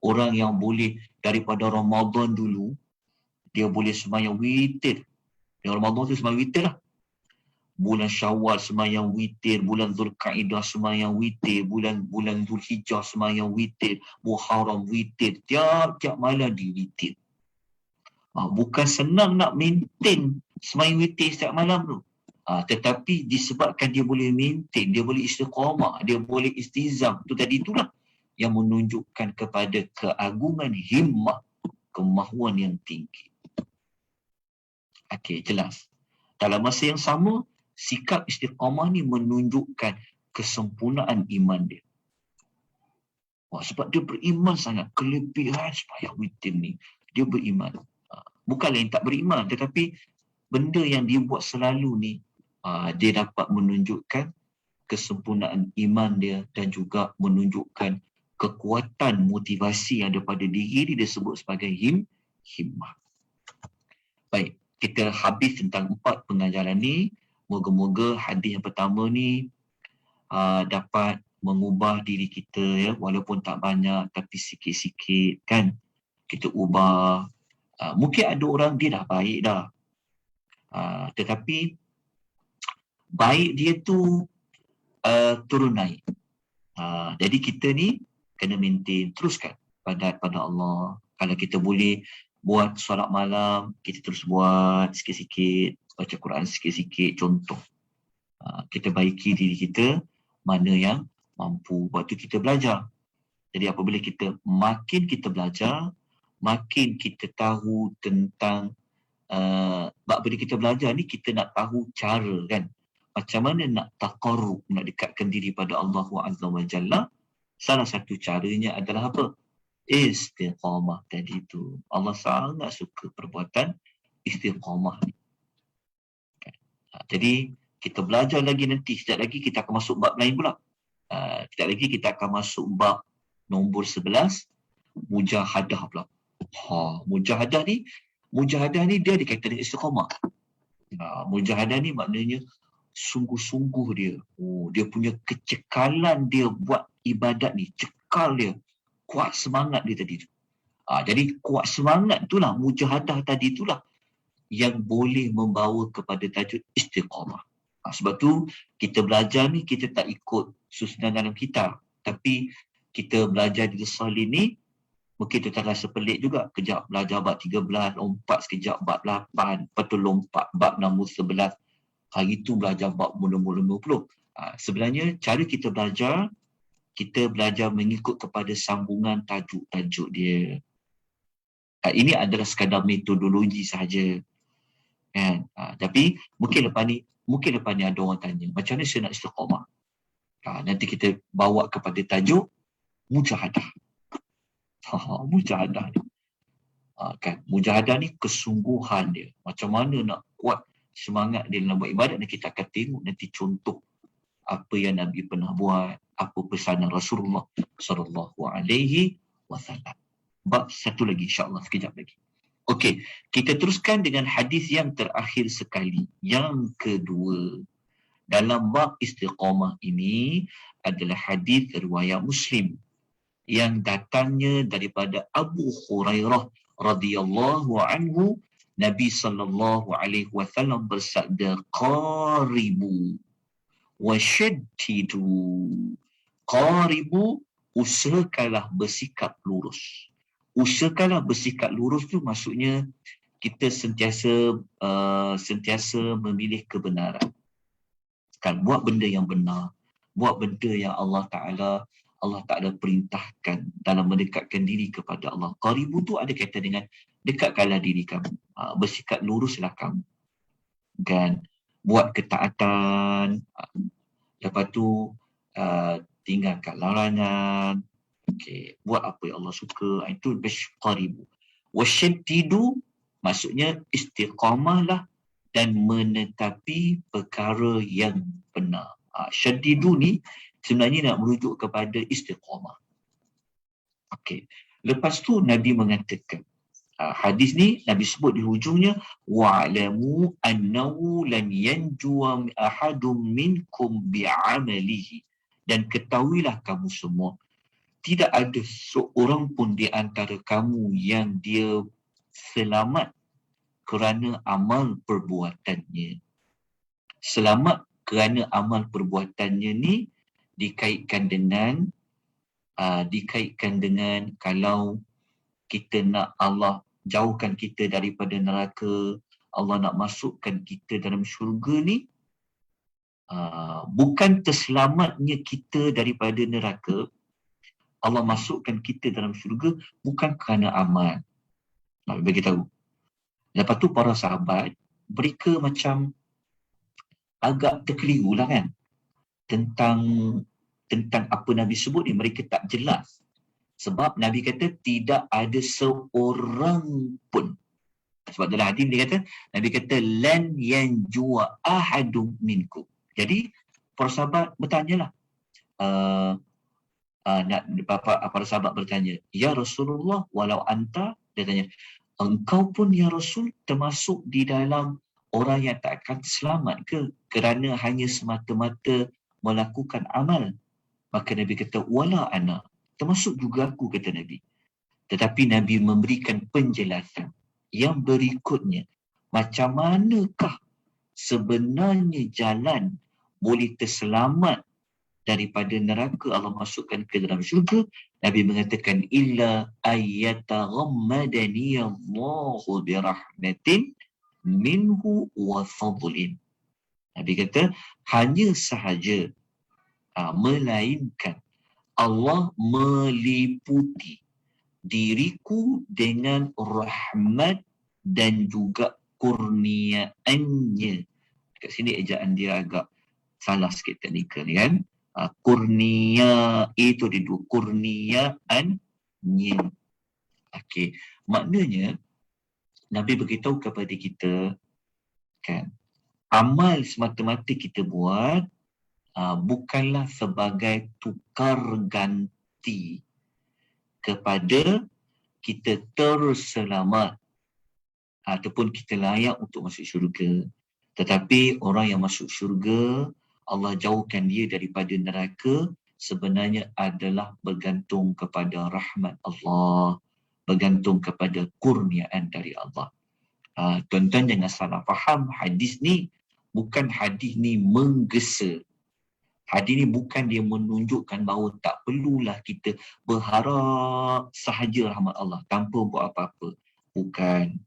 Orang yang boleh daripada Ramadan dulu, dia boleh sembahyang witir. Yang Ramadan tu sembahyang witir lah. Bulan Syawal sembahyang witir, bulan Zulkaidah sembahyang witir, bulan Zulhijjah sembahyang witir, Muharram witir, tiap-tiap malam di witir. Bukan senang nak maintain sembahyang witir setiap malam tu. Tetapi disebabkan dia boleh maintain, dia boleh istiqamah, dia boleh istizam, tu tadi itulah yang menunjukkan kepada keagungan himmah, kemahuan yang tinggi. Okey, jelas. Dalam masa yang sama, sikap istiqamah ni menunjukkan kesempurnaan iman dia. Sebab dia beriman sangat, kelebihan sembahyang witir ni, dia beriman. Bukanlah yang tak beriman, tetapi benda yang dia buat selalu ni, dia dapat menunjukkan kesempurnaan iman dia dan juga menunjukkan kekuatan motivasi yang ada pada diri dia disebut sebagai himmah. Baik, kita habis tentang 4 pengajaran ni. Moga-moga hadis yang pertama ni dapat mengubah diri kita, ya, walaupun tak banyak tapi sikit-sikit kan kita ubah. Mungkin ada orang dia dah baik dah, tetapi baik dia tu turun naik. Jadi kita ni kena maintain, teruskan pada Allah. Kalau kita boleh buat solat malam, kita terus buat sikit-sikit, baca Quran sikit-sikit, contoh. Kita baiki diri kita mana yang mampu. Lepas tu kita belajar. Jadi apabila makin kita belajar, makin kita tahu tentang bab bila kita belajar ni, kita nak tahu cara kan, macam mana nak taqarrub, nak dekatkan diri pada Allah Azza wa Jalla. Salah satu caranya adalah apa? Istiqamah tadi tu. Allah sangat suka perbuatan istiqamah ni. Jadi kita belajar lagi nanti, sekejap lagi kita akan masuk bab lain pula. Sekejap lagi kita akan masuk bab nombor 11, mujahadah pula. Mujahadah ni dia dikaitan dengan istiqamah. Mujahadah ni maknanya sungguh-sungguh dia. Dia punya kecekalan dia buat ibadat ni, cekal dia, kuat semangat dia tadi tu. Jadi kuat semangat itulah, mujahadah tadi itulah yang boleh membawa kepada tajuk istiqamah. Sebab tu kita belajar ni, kita tak ikut susunan dalam kitab, tapi kita belajar di salin ni, mungkin kita rasa pelik juga. Kejap belajar bab 13, lompat sekejap bab 8, lepas tu lompat bab nombor 11. Hari tu belajar bab nombor 20. Sebenarnya cara kita belajar mengikut kepada sambungan tajuk-tajuk dia. Ini adalah sekadar metodologi sahaja. Kan? Tapi mungkin lepas ni ada orang tanya, macam mana saya nak istiqamah? Nanti kita bawa kepada tajuk mujahadah. Mujahadah ni. Kan? Mujahadah ni kesungguhan dia. Macam mana nak kuat semangat dia dalam buat ibadat, dan kita akan tengok nanti contoh apa yang Nabi pernah buat, apa pesanan Rasulullah sallallahu alaihi wasallam. Bab satu lagi insya-Allah sekejap lagi. Okey, kita teruskan dengan hadis yang terakhir sekali, yang kedua. Dalam bab istiqamah ini adalah hadis riwayat Muslim yang datangnya daripada Abu Hurairah radhiyallahu anhu. Nabi sallallahu alaihi wasallam bersabda, qaribu wa shaddidu. Qaribu, usahakanlah bersikap lurus. Usahakanlah bersikap lurus tu maksudnya kita sentiasa memilih kebenaran. Kan, buat benda yang benar, buat benda yang Allah Ta'ala perintahkan dalam mendekatkan diri kepada Allah. Qaribu tu ada kaitan dengan dekatkanlah diri kamu, bersikap luruslah kamu, kan, buat ketaatan, lepas tu tinggalkan larangan, buat apa yang Allah suka. Itu qaribu. Wasyaddidu maksudnya istiqamahlah dan menetapi perkara yang benar. Syaddidu ni sebenarnya nak merujuk kepada istiqamah. Lepas tu Nabi mengatakan, hadis ni Nabi sebut di hujungnya, wa'lamu annahu lan yanjuwa ahadum minkum bi'amalihi, dan ketahuilah kamu semua, tidak ada seorang pun di antara kamu yang dia selamat kerana amal perbuatannya. Selamat kerana amal perbuatannya ni dikaitkan dengan kalau kita nak Allah jauhkan kita daripada neraka, Allah nak masukkan kita dalam syurga ni, bukan terselamatnya kita daripada neraka, Allah masukkan kita dalam syurga bukan kerana amal. Nak bagi tahu. Lepas tu para sahabat, mereka macam agak terkeliru lah kan, tentang apa Nabi sebut ni. Mereka tak jelas. Sebab Nabi kata tidak ada seorang pun. Sebab dalam hadis dia kata, Nabi kata lan yanjua ahadum minkum. Jadi para sahabat bertanyalah, para sahabat bertanya, ya Rasulullah, walau anta, dia tanya, engkau pun ya Rasul termasuk di dalam orang yang tak akan selamat ke kerana hanya semata-mata melakukan amal? Maka Nabi kata, wala ana, termasuk juga aku, kata Nabi. Tetapi Nabi memberikan penjelasan yang berikutnya. Macam manakah sebenarnya jalan boleh terselamat daripada neraka, Allah masukkan ke dalam syurga? Nabi mengatakan, illa ayyataghammadani Allahu birahmatin minhu wa fadlin. Nabi kata, hanya sahaja melainkan Allah meliputi diriku dengan rahmat dan juga kurniaannya. Kat sini ejaan dia agak salah sikit teknikal ni kan. Kurnia itu di dua, kurniaannya. Okey, maknanya Nabi beritahu kepada kita kan, amal semata-mata kita buat bukanlah sebagai tukar ganti kepada kita terselamat ataupun kita layak untuk masuk syurga. Tetapi orang yang masuk syurga, Allah jauhkan dia daripada neraka, sebenarnya adalah bergantung kepada rahmat Allah, bergantung kepada kurniaan dari Allah. Tuan-tuan jangan salah faham, hadis ni bukan hadis ni menggesa. Hadis ni bukan dia menunjukkan bahawa tak perlulah kita berharap sahaja rahmat Allah tanpa buat apa-apa. Bukan.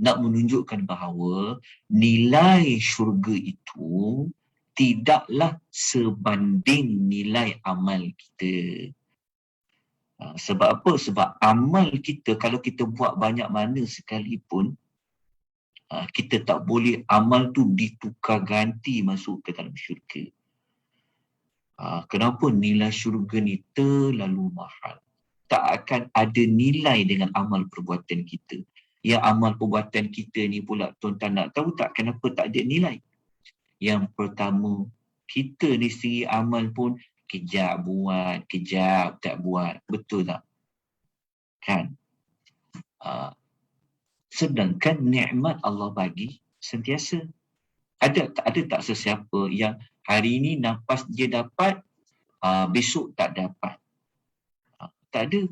Nak menunjukkan bahawa nilai syurga itu tidaklah sebanding nilai amal kita. Sebab apa? Sebab amal kita, kalau kita buat banyak mana sekalipun, kita tak boleh amal tu ditukar ganti masuk ke dalam syurga. Kenapa? Nilai syurga ni terlalu mahal. Tak akan ada nilai dengan amal perbuatan kita. Yang amal perbuatan kita ni pula, tuan-tuan nak tahu tak kenapa tak ada nilai? Yang pertama, kita ni sendiri amal pun kejap buat, kejap tak buat. Betul tak? Kan? Sedangkan nikmat Allah bagi sentiasa. Ada tak sesiapa yang hari ni nafas dia dapat, besok tak dapat? Tak ada.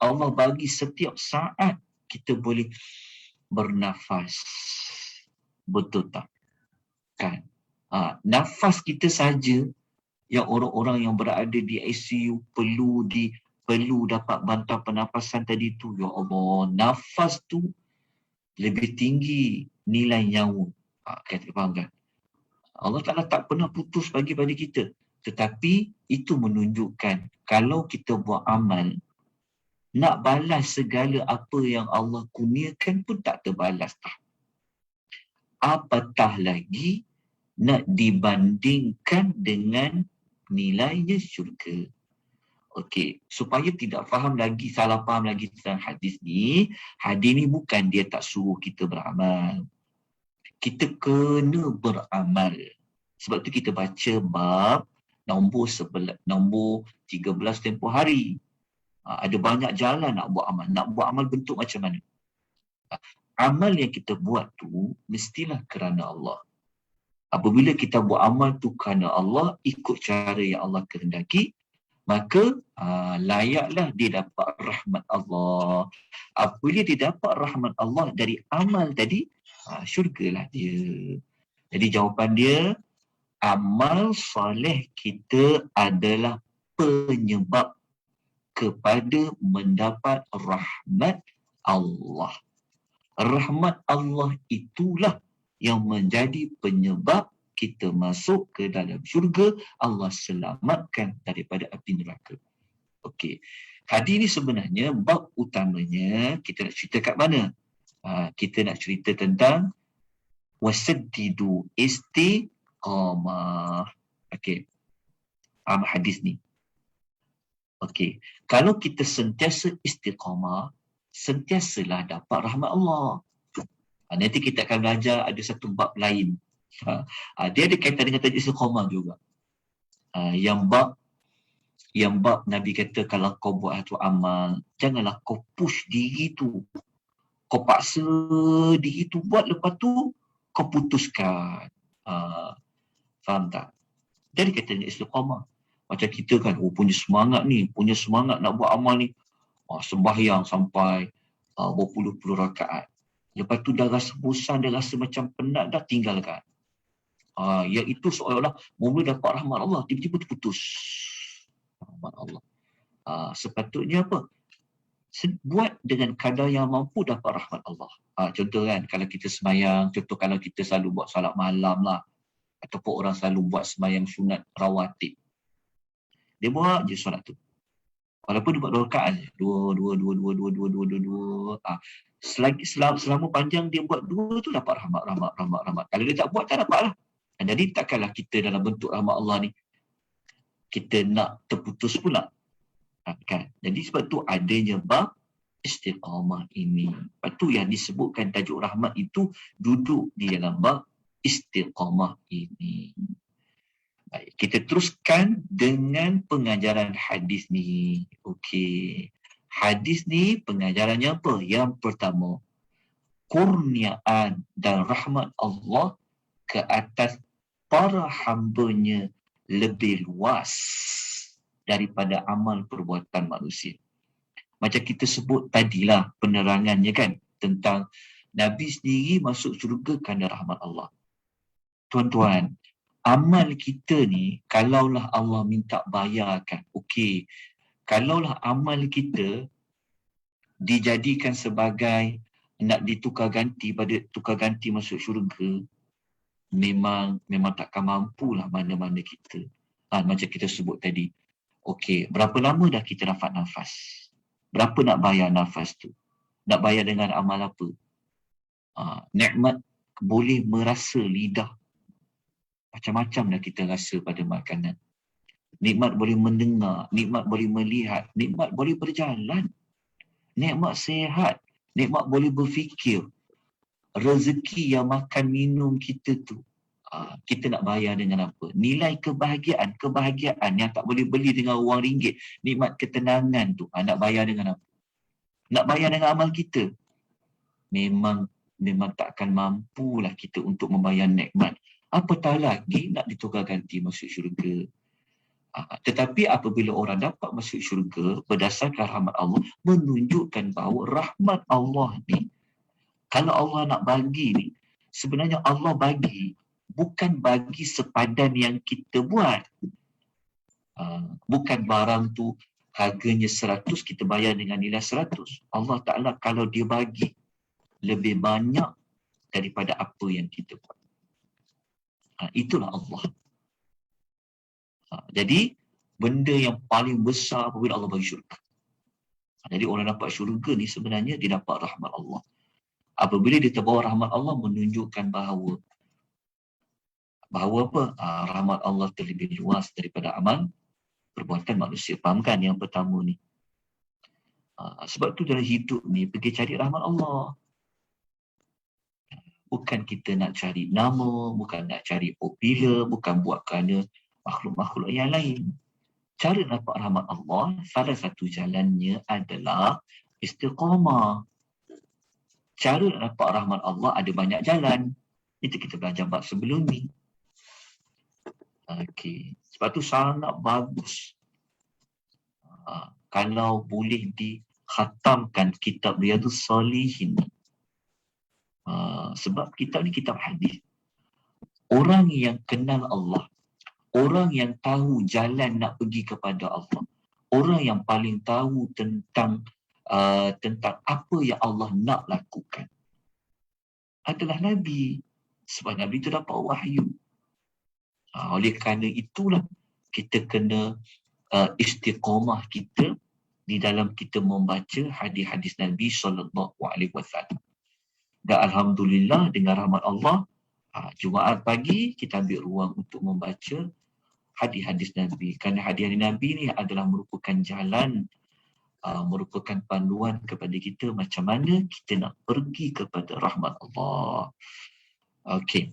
Allah bagi setiap saat kita boleh bernafas. Betul tak? Kan? Nafas kita saja yang orang-orang yang berada di ICU perlu dapat bantuan pernafasan tadi tu. Ya Allah, nafas tu lebih tinggi nilai nyawa. Kata faham kan? Allah Ta'ala tak pernah putus bagi pada kita. Tetapi itu menunjukkan kalau kita buat amal, nak balas segala apa yang Allah kurniakan pun tak terbalas dah. Apatah lagi nak dibandingkan dengan nilainya syurga. Okey, supaya tidak faham lagi, salah faham lagi tentang hadis ni bukan dia tak suruh kita beramal. Kita kena beramal. Sebab tu kita baca bab nombor 13 tempoh hari. Ada banyak jalan nak buat amal. Nak buat amal bentuk macam mana? Amal yang kita buat tu mestilah kerana Allah. Apabila kita buat amal tu kerana Allah, ikut cara yang Allah kehendaki, maka layaklah dia dapat rahmat Allah. Apabila dia dapat rahmat Allah dari amal tadi, syurgalah dia. Jadi jawapan dia, amal soleh kita adalah penyebab kepada mendapat rahmat Allah. Rahmat Allah itulah yang menjadi penyebab kita masuk ke dalam syurga. Allah selamatkan daripada api neraka. Okey. Hadis ni sebenarnya bab utamanya kita nak cerita kat mana? Kita nak cerita tentang wasaddidu istiqamah. Okey. Hadis ni. Okey, kalau kita sentiasa istiqamah, sentiasalah dapat rahmat Allah. Nanti kita akan belajar ada satu bab lain. Dia ada kaitan dengan tadi istiqamah juga. Yang bab Nabi kata kalau kau buat satu amal, janganlah kau push diri tu. Kau paksa diri tu buat, lepas tu kau putuskan. Faham tak? Jadi katanya istiqamah. Macam kita kan, punya semangat nak buat amal ni. Sembahyang sampai berpuluh-puluh rakaat. Lepas tu dah rasa bosan, dah rasa macam penat, dah tinggalkan. Yang itu seolah-olah mula dapat rahmat Allah, tiba-tiba terputus rahmat Allah. Sepatutnya apa? Buat dengan kadar yang mampu dapat rahmat Allah. Contoh kan, kalau kita sembahyang, contoh kalau kita selalu buat salat malam lah, ataupun orang selalu buat sembahyang sunat rawatib. Dia buat je solat tu. Walaupun dia buat 2 rakaat je. Dua. Selama panjang dia buat 2 tu dapat rahmat. Kalau dia tak buat, tak dapat lah. Jadi takkanlah kita dalam bentuk rahmat Allah ni, kita nak terputus pula. Kan? Jadi sebab tu adanya bab istiqamah ini. Lepas tu yang disebutkan tajuk rahmat itu duduk di dalam bab istiqamah ini. Baik, kita teruskan dengan pengajaran hadis ni. Okey. Hadis ni pengajarannya apa? Yang pertama, kurniaan dan rahmat Allah ke atas para hamba-Nya lebih luas daripada amal perbuatan manusia. Macam kita sebut tadilah penerangannya kan, tentang Nabi sendiri masuk syurga kerana rahmat Allah. Tuan-tuan, amal kita ni, kalaulah Allah minta bayarkan, okey. Kalaulah amal kita dijadikan sebagai nak ditukar ganti pada tukar ganti masuk syurga, memang takkan mampulah mana-mana kita. Macam kita sebut tadi. Okey, berapa lama dah kita dapat nafas? Berapa nak bayar nafas tu? Nak bayar dengan amal apa? Nikmat boleh merasa lidah. Macam-macam dah kita rasa pada makanan. Nikmat boleh mendengar, nikmat boleh melihat, nikmat boleh berjalan, nikmat sehat, nikmat boleh berfikir. Rezeki yang makan minum kita tu, kita nak bayar dengan apa? Nilai kebahagiaan yang tak boleh beli dengan wang ringgit. Nikmat ketenangan tu, nak bayar dengan apa? Nak bayar dengan amal kita? Memang takkan mampulah kita untuk membayar nikmat. Apatah lagi nak ditukar ganti masuk syurga. Tetapi apabila orang dapat masuk syurga berdasarkan rahmat Allah, menunjukkan bahawa rahmat Allah ni, kalau Allah nak bagi ni, sebenarnya Allah bagi bukan bagi sepadan yang kita buat. Bukan barang tu harganya 100, kita bayar dengan nilai 100. Allah Ta'ala kalau dia bagi lebih banyak daripada apa yang kita buat. Itulah Allah. Jadi, benda yang paling besar apabila Allah bagi syurga. Jadi, orang dapat syurga ni sebenarnya dia dapat rahmat Allah. Apabila dia terbawa rahmat Allah, menunjukkan bahawa apa? Rahmat Allah terlebih luas daripada amal perbuatan manusia. Fahamkan yang pertama ni. Sebab tu dalam hidup ni, pergi cari rahmat Allah. Bukan kita nak cari nama, bukan nak cari popular, bukan buat kerana makhluk-makhluk yang lain. Cara dapat rahmat Allah, salah satu jalannya adalah istiqamah. Cara nak dapat rahmat Allah ada banyak jalan. Itu kita belajar bab sebelum ni. Okey. Sebab tu sangat bagus kalau boleh dikhatamkan kitab Riyadhus Salihin. Sebab kitab ni kitab hadis. Orang yang kenal Allah, orang yang tahu jalan nak pergi kepada Allah, orang yang paling tahu tentang apa yang Allah nak lakukan adalah Nabi. Sebab Nabi itu dapat wahyu. Oleh kerana itulah kita kena istiqamah kita di dalam kita membaca hadis-hadis Nabi SAW. Dan alhamdulillah dengan rahmat Allah, Jumaat pagi kita ambil ruang untuk membaca hadis-hadis Nabi. Kerana hadis-hadis Nabi ni adalah merupakan jalan, merupakan panduan kepada kita macam mana kita nak pergi kepada rahmat Allah. Okey.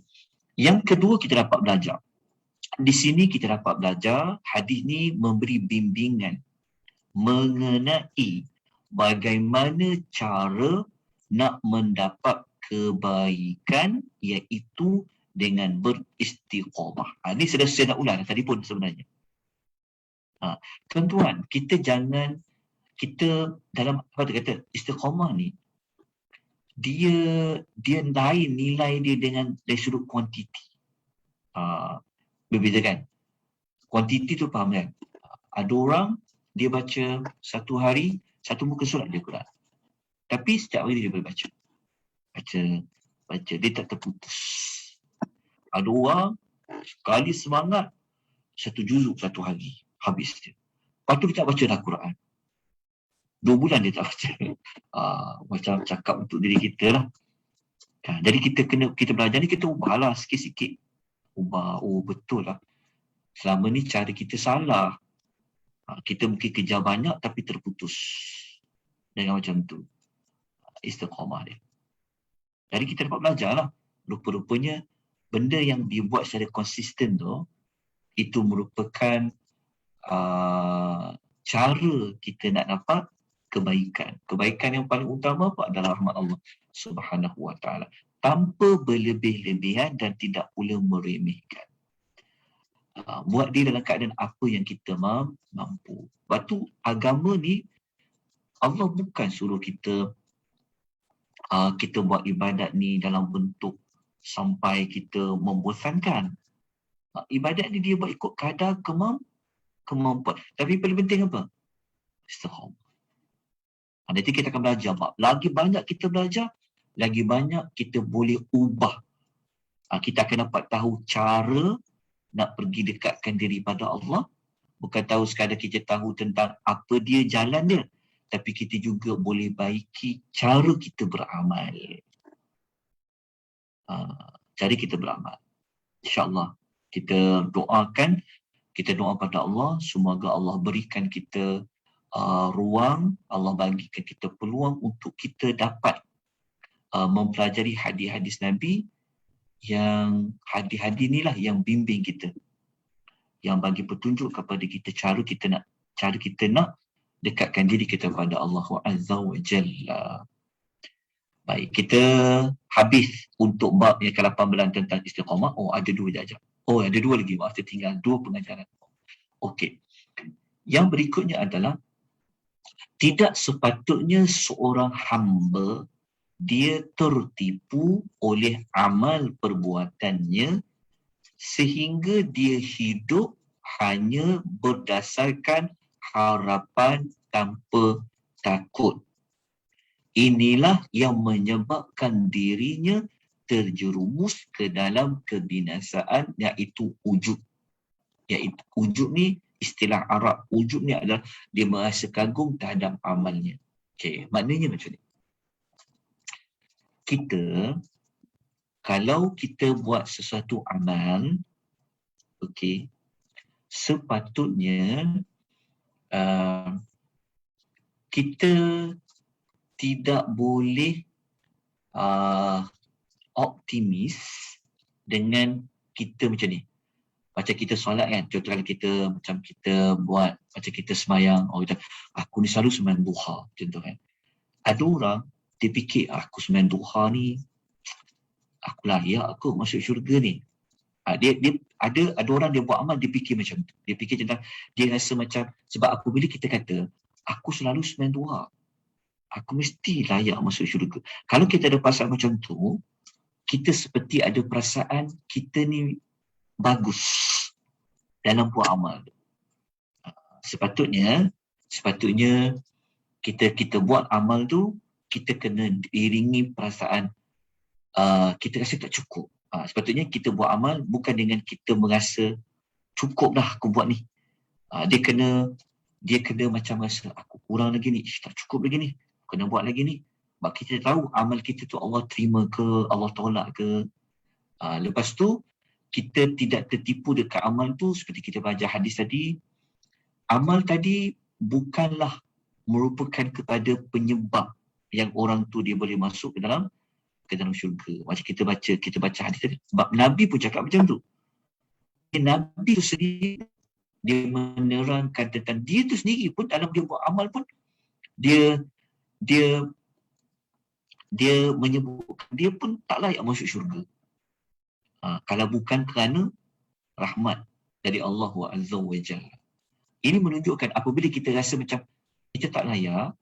Yang kedua kita dapat belajar. Di sini kita dapat belajar hadis ni memberi bimbingan mengenai bagaimana cara nak mendapat kebaikan, iaitu dengan beristiqamah. Ini saya nak ulang tadi pun sebenarnya. Tuan-tuan, kita dalam apa dia kata, istiqamah ni, dia lain nilai dia dari sudut kuantiti. Berbeza kan? Kuantiti tu faham kan? Ada orang, dia baca satu hari, satu muka surat dia Quran. Tapi setiap hari dia boleh baca. Baca. Dia tak terputus. Ada orang, sekali semangat, satu juzuk satu hari. Habis dia. Lepas tu dia tak baca dah Quran. 2 bulan dia tak baca. Macam cakap untuk diri kita lah. Jadi kita belajar ni, kita ubahlah sikit-sikit. Ubah, betul lah. Selama ni cara kita salah. Kita mungkin kejar banyak tapi terputus. Dengan macam tu. Istiqamah dia. Jadi kita dapat belajar lah. Rupa-rupanya benda yang dibuat secara konsisten tu, itu merupakan cara kita nak dapat kebaikan. Kebaikan yang paling utama apa adalah rahmat Allah Subhanahu wa ta'ala. Tanpa berlebih-lebihan dan tidak pula meremehkan. Buat dia dalam keadaan apa yang kita mampu. Sebab tu agama ni, Allah bukan suruh kita kita buat ibadat ni dalam bentuk sampai kita membosankan. Ibadat ni dia buat ikut kadar kemampuan. Tapi paling penting apa? Istiqamah. Nanti kita akan belajar. Lagi banyak kita belajar, lagi banyak kita boleh ubah. Kita akan dapat tahu cara nak pergi dekatkan diri pada Allah. Bukan tahu sekadar kita tahu tentang apa dia jalan dia, tapi kita juga boleh baiki cara kita beramal. Cara kita beramal. InsyaAllah kita doakan, kita doa pada Allah, semoga Allah berikan kita ruang, Allah bagikan kita peluang untuk kita dapat mempelajari hadis-hadis Nabi, yang hadis-hadis inilah yang bimbing kita, yang bagi petunjuk kepada kita cara kita nak dekatkan diri kita kepada Allah Azza wa Jalla. Baik, kita habis untuk bab yang ke-18 tentang istiqamah. Ada 2 saja. Ada 2 lagi. Maaf, tertinggal 2 pengajaran. Okey. Yang berikutnya adalah, tidak sepatutnya seorang hamba dia tertipu oleh amal perbuatannya sehingga dia hidup hanya berdasarkan harapan tanpa takut. Inilah yang menyebabkan dirinya terjerumus ke dalam kebinasaan, iaitu ujub. Iaitu ujub ni, istilah Arab ujub ni adalah dia merasa kagum terhadap amalnya. Okey, maknanya macam ni. Kalau kita buat sesuatu amal, okey, sepatutnya kita tidak boleh optimis dengan kita macam ni. Macam kita solat kan, contoh kalau kita buat, macam kita semayang, kita, aku ni selalu sembahyang duha, contoh kan. Ada orang, dia fikir, aku sembahyang duha ni, aku layak aku masuk syurga ni. Dia ada orang dia buat amal, dia fikir macam tu. Dia fikir tentang, dia rasa macam, sebab apabila kita kata, aku selalu sembahyang duha, aku mesti layak masuk syurga. Kalau kita ada perasaan macam tu, kita seperti ada perasaan kita ni bagus dalam buat amal. Sepatutnya kita buat amal tu, kita kena iringi perasaan kita rasa tak cukup. Sepatutnya kita buat amal bukan dengan kita merasa cukup dah aku buat ni. Dia kena macam rasa aku kurang lagi ni, tak cukup lagi ni, kena buat lagi ni. Sebab kita tahu amal kita tu Allah terima ke, Allah tolak ke. Lepas tu kita tidak tertipu dekat amal tu, seperti kita belajar hadis tadi. Amal tadi bukanlah merupakan kepada penyebab yang orang tu dia boleh masuk ke dalam syurga. Macam kita baca hadis tadi. Sebab Nabi pun cakap macam tu. Nabi tu sendiri dia menerangkan tentang dia tu sendiri pun dalam dia buat amal pun dia menyebutkan dia pun tak layak masuk syurga. Kalau bukan kerana rahmat dari Allah Azza wa Jalla. Ini menunjukkan apabila kita rasa macam kita tak layak,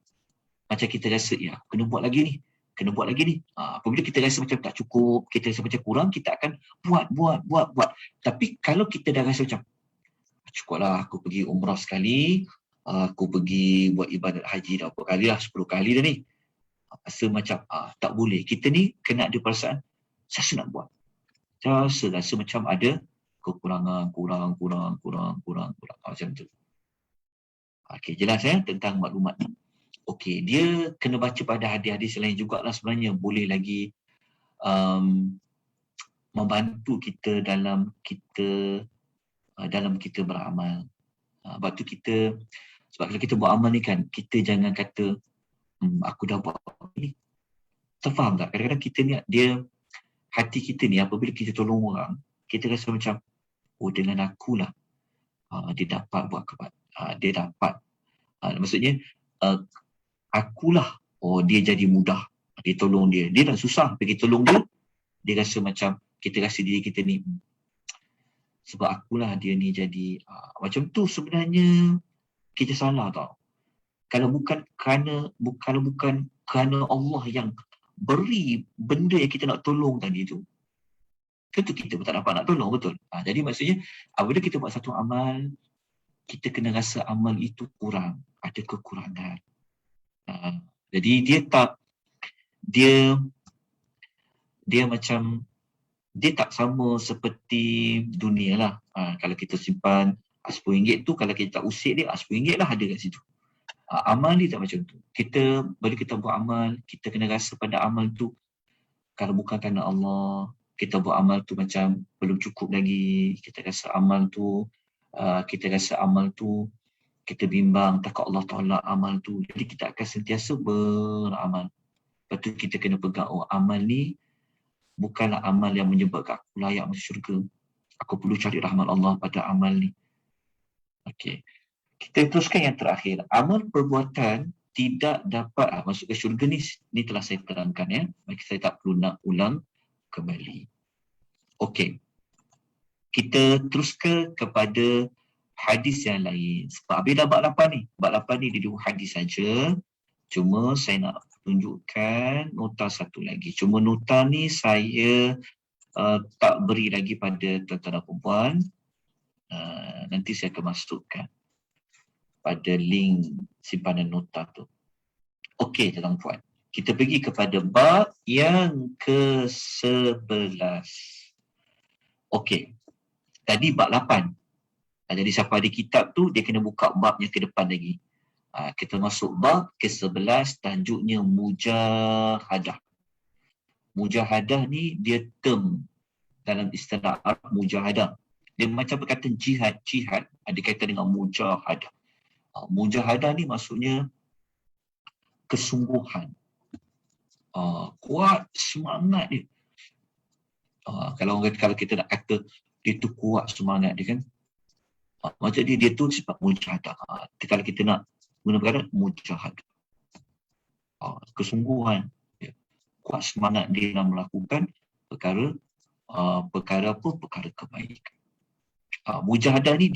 macam kita rasa kena buat lagi ni. Apabila kita rasa macam tak cukup, kita rasa macam kurang, kita akan buat. Tapi kalau kita dah rasa macam cukuplah, aku pergi umrah sekali, aku pergi buat ibadat haji dah berapa kali lah, 10 kali dah ni. Rasa macam tak boleh. Kita ni kena ada perasaan saya nak buat. Saya rasa macam ada kekurangan, kurang macam tu. Okey, jelas tentang maklumat ni. Okey, dia kena baca pada hadis-hadis lain jugalah sebenarnya. Boleh lagi um, membantu kita dalam kita beramal. Sebab tu sebab kalau kita buat amal ni kan, kita jangan kata aku dah buat ni. Terfaham tak? Kadang-kadang kita ni, hati kita ni apabila kita tolong orang, kita rasa macam, dengan akulah dia dapat buat dia dapat. Maksudnya, akulah, dia jadi mudah. Dia tolong dia. Dia dah susah pergi tolong dia. Dia rasa macam, kita rasa diri kita ni, sebab akulah dia ni jadi, macam tu sebenarnya kita salah tau. Kalau bukan kerana Allah yang beri benda yang kita nak tolong tadi tu, tentu kita pun tak dapat nak tolong, betul? Jadi maksudnya, apabila kita buat satu amal, kita kena rasa amal itu kurang, ada kekurangan. Jadi dia tak sama seperti dunia lah. Kalau kita simpan RM10 tu, kalau kita tak usik dia, RM10 lah ada kat situ. Amal ni tak macam tu. Bila kita buat amal, kita kena rasa pada amal tu, kalau bukan kerana Allah, kita buat amal tu macam belum cukup lagi. Kita rasa amal tu, kita bimbang, takut Allah tolak amal tu. Jadi kita akan sentiasa beramal. Lepas tu kita kena pegang, amal ni bukanlah amal yang menyebabkan aku layak masuk syurga. Aku perlu cari rahmat Allah pada amal ni. Okey. Kita teruskan yang terakhir. Amal perbuatan tidak dapat masuk ke syurga ni telah saya terangkan ya. Maka saya tak perlu nak ulang kembali. Okey. Kita teruskan kepada hadis yang lain. Sebab habis dah bab 8 ni. Bab 8 ni dia 2 hadis saja. Cuma saya nak tunjukkan nota satu lagi. Cuma nota ni saya tak beri lagi pada tuan-tuan dan puan. Nanti saya akan masukkan pada link simpanan nota tu. Okey, tuan-tuan dan puan. Kita pergi kepada bab yang ke-11. Okey. Tadi bab 8. Jadi siapa ada kitab tu, dia kena buka bab yang ke depan lagi. Kita masuk bab ke-11, tajuknya mujahadah. Mujahadah ni dia term dalam istilah Arab, mujahadah. Dia macam perkataan jihad ada kaitan dengan mujahadah. Mujahadah ni maksudnya kesungguhan. Kuat semangat dia. Kalau kita nak kata dia tu kuat semangat dia kan. Macam dia tu sebab mujahadah. Kalau kita nak guna perkataan mujahadah. Kesungguhan. Kuat semangat dia dalam melakukan perkara kebaikan. Mujahadah ni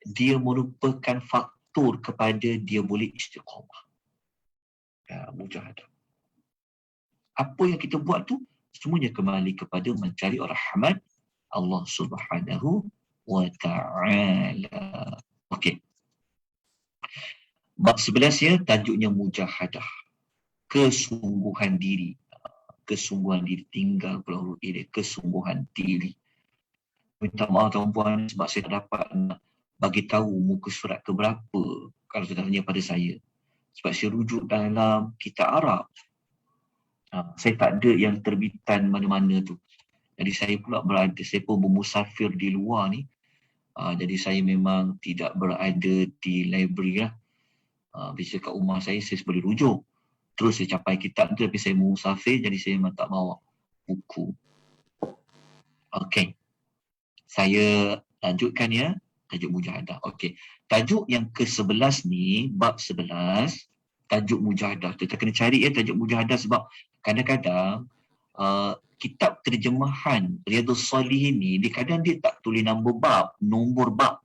dia merupakan faktor kepada dia boleh istiqamah. Mujahadah. Apa yang kita buat tu semuanya kembali kepada mencari rahmat Allah Subhanahu wa ta'ala. Okey. Bab 11 ya, tajuknya mujahadah. Kesungguhan diri. Kesungguhan diri, tinggal pula huruf dia, kesungguhan diri. Minta maaf tuan-puan sebab saya tak dapat nak bagi tahu muka surat ke berapa kalau saya tanya pada saya. Sebab saya rujuk dalam kitab Arab. Saya tak ada yang terbitan mana-mana tu. Jadi saya pun bermusafir di luar ni. Jadi saya memang tidak berada di library lah. Bisa kat rumah saya boleh rujuk. Terus saya capai kitab tu tapi saya musafir, jadi saya memang tak bawa buku. Okey. Saya lanjutkan ya. Tajuk mujahadah. Okey. Tajuk yang ke-11 ni, bab 11, tajuk mujahadah. Kita kena cari ya tajuk mujahadah sebab kadang-kadang kitab terjemahan Riyadhus Shalihin ni, kadang dia tak tulis nombor bab.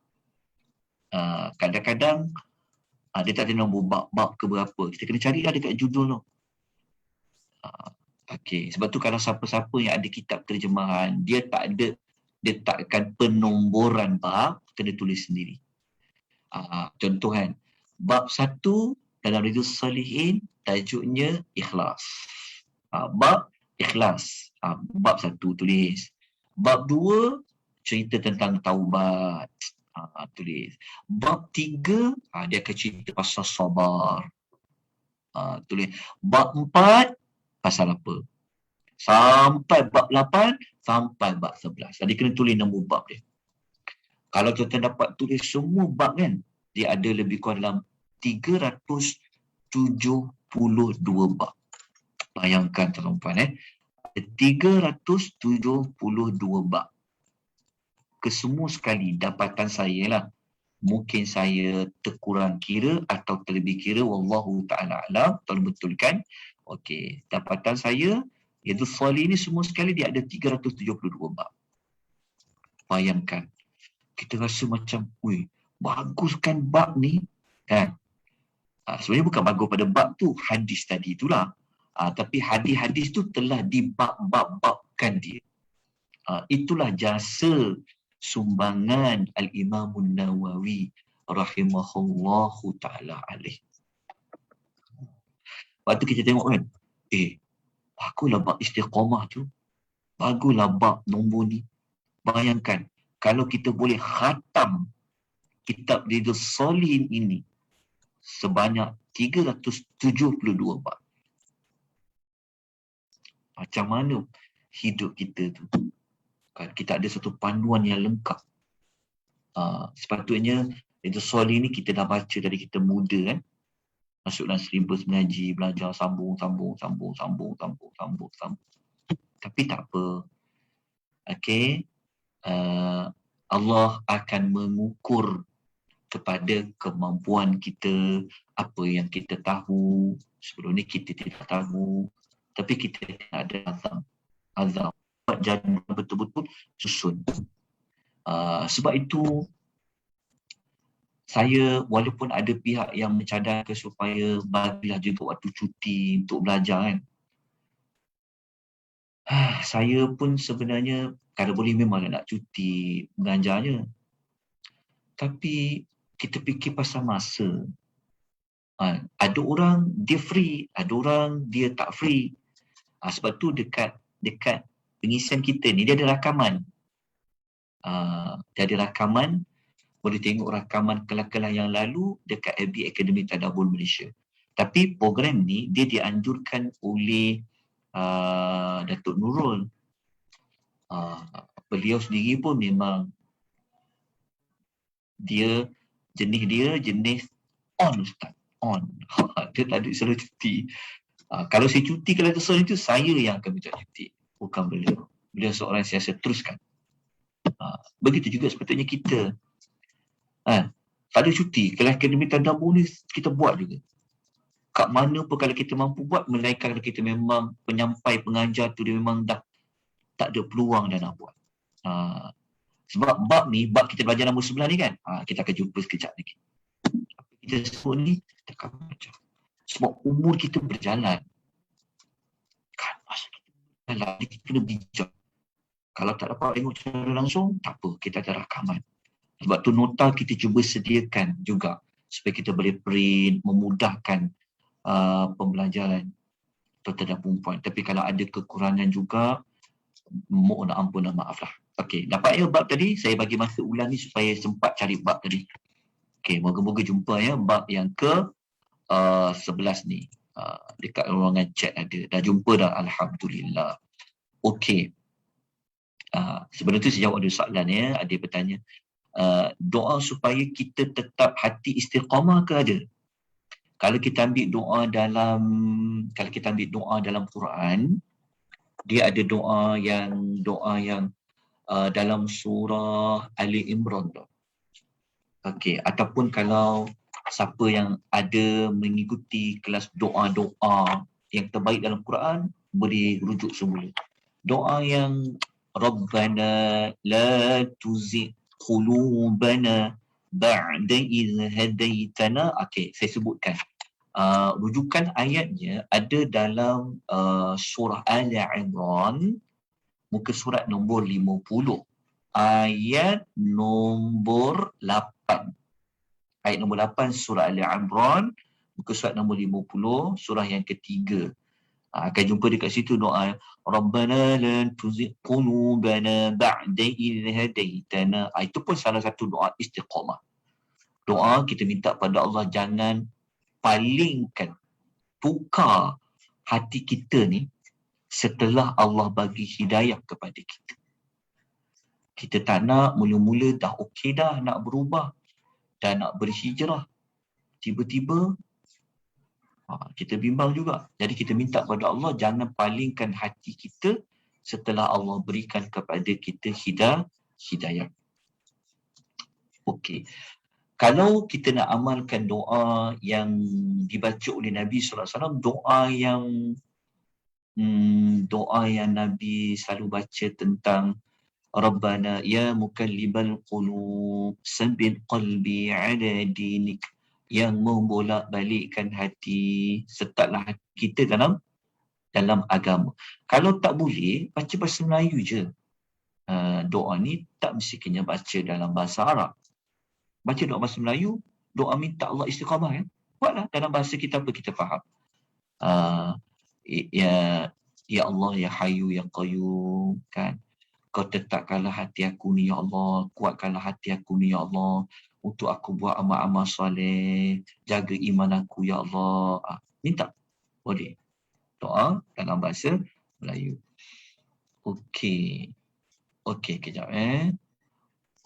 Kadang-kadang dia tak ada nombor bab ke berapa. Kita kena cari lah dekat judul tu. Okey. Sebab tu kalau siapa-siapa yang ada kitab terjemahan, dia takkan penomboran bab, kena tulis sendiri. Contoh kan, bab 1 dalam Riyadhus Shalihin tajuknya ikhlas. Bab ikhlas. Bab 1 tulis. Bab 2 cerita tentang taubat. Tulis. Bab 3, dia akan cerita pasal sabar. Tulis. Bab 4, pasal apa? Sampai bab 8, sampai bab 11. Jadi kena tulis nombor bab dia. Kalau kita dapat tulis semua bab kan, dia ada lebih kurang dalam 372 bab. Bayangkan tuan-tuan, 372 bab. Kesemua sekali dapatan saya lah. Mungkin saya terkurang kira atau terlebih kira, wallahu ta'ala alam, tolong betulkan. Okey, dapatan saya, iaitu Salih ni semua sekali dia ada 372 bab. Bayangkan, kita rasa macam, bagus kan bab ni, kan? Sebenarnya bukan bagus pada bab tu, hadis tadi itulah. Tapi hadis-hadis tu telah dibab-bab-babkan dia. Itulah jasa sumbangan Al-Imamun Nawawi rahimahullahu ta'ala alaih. Lepas tu kita tengok kan, baguslah bab istiqamah tu, baguslah bab nombor ni. Bayangkan, kalau kita boleh khatam kitab Riyadhus Shalihin ini sebanyak 372 bab. Macam mana hidup kita tu? Kan kita ada satu panduan yang lengkap. Sepatutnya Riyadhus Shalihin ni kita dah baca dari kita muda kan. Masuk dalam silibus mengaji, belajar sambung. Tapi tak apa. Okey. Allah akan mengukur kepada kemampuan kita, apa yang kita tahu. Sebelum ni kita tidak tahu, tapi kita ada azam. Jadi betul-betul susun. Sebab itu saya, walaupun ada pihak yang mencadangkan supaya bagilah juga waktu cuti untuk belajar kan, saya pun sebenarnya kalau boleh memang nak cuti mengajarnya. Tapi kita fikir pasal masa. Ada orang dia free, ada orang dia tak free. Sebab tu dekat pengisian kita ni dia ada rakaman. Dia ada rakaman, boleh tengok rakaman kelas-kelas yang lalu dekat FB Akademi Tadabbur Malaysia. Tapi program ni dia dianjurkan oleh Datuk Nurul. Beliau sendiri pun memang jenis on Ustaz. On. Dia tak ada selalu cuti. Kalau saya cuti kalau tersebut itu, saya yang akan minta cuti. Bukan beliau. Beliau seorang yang saya teruskan. Begitu juga sepatutnya kita. Tak ada cuti. Kalau Akademi Tadabbur ni kita buat juga. Kat mana pun kalau kita mampu buat, melainkan kalau kita memang penyampai pengajar tu dia memang dah tak ada peluang dah nak buat. Sebab bab kita belajar nombor 9 ni kan, kita akan jumpa sekejap lagi. Kita sebut ni, kita akan belajar. Sebab umur kita berjalan. Kan, masa kita berjalan, kita kena bijak. Kalau tak dapat tengok secara langsung, tak apa, kita ada rakaman. Sebab tu nota kita cuba sediakan juga, supaya kita boleh print, memudahkan pembelajaran terhadap perempuan. Tapi kalau ada kekurangan juga, mohon ampun dan maaf lah. Okey, dapat ya bab tadi, saya bagi masa ulang ni supaya sempat cari bab tadi. Okey, moga-moga jumpa ya bab yang ke 11 ni. Dekat ruangan chat ada. Dah jumpa dah, alhamdulillah. Okey. Sebelum tu saya jawab ada soalan ya, ada bertanya. Doa supaya kita tetap hati istiqamah ke ada? Kalau kita ambil doa dalam Quran, dia ada doa yang dalam surah Ali Imran tu. Okey, ataupun kalau siapa yang ada mengikuti kelas doa-doa yang terbaik dalam Quran, boleh rujuk semula. Doa yang Rabbana la tuzigh qulubana ba'da idh hadaitana. Okey, saya sebutkan. Rujukan ayatnya ada dalam surah Ali Imran, muka surat nombor 50, ayat nombor 8. Ayat nombor 8 surah Ali Imran, muka surat nombor 50, surah yang ketiga. Akan jumpa dekat situ doa Rabbana la tuzigh qulubana ba'da idh hadaitana. Itu pun salah satu doa istiqamah. Doa kita minta pada Allah jangan palingkan, tukar hati kita ni setelah Allah bagi hidayah kepada kita. Kita tak nak mula-mula dah okey dah nak berubah, dah nak berhijrah. Tiba-tiba kita bimbang juga. Jadi kita minta pada Allah jangan palingkan hati kita setelah Allah berikan kepada kita hidayah. Okey. Kalau kita nak amalkan doa yang dibaca oleh Nabi SAW, doa yang Nabi selalu baca tentang Rabbana ya mukallibal qulub sabbit qalbi ala dinik, yang membolak-balikkan hati, setatlah hati kita dalam agama. Kalau tak boleh, baca bahasa Melayu je. Doa ni tak mesti kena baca dalam bahasa Arab. Baca doa bahasa Melayu, doa minta Allah istiqamah kan. Buatlah dalam bahasa kita apa kita faham. Ya Allah, ya Hayyu, ya Qayyum kan. Kau tetapkanlah hati aku ni ya Allah, kuatkanlah hati aku ni ya Allah, untuk aku buat amal-amal soleh, jaga iman aku ya Allah. Minta. Boleh. Doa dalam bahasa Melayu. Okey. Okey, kejap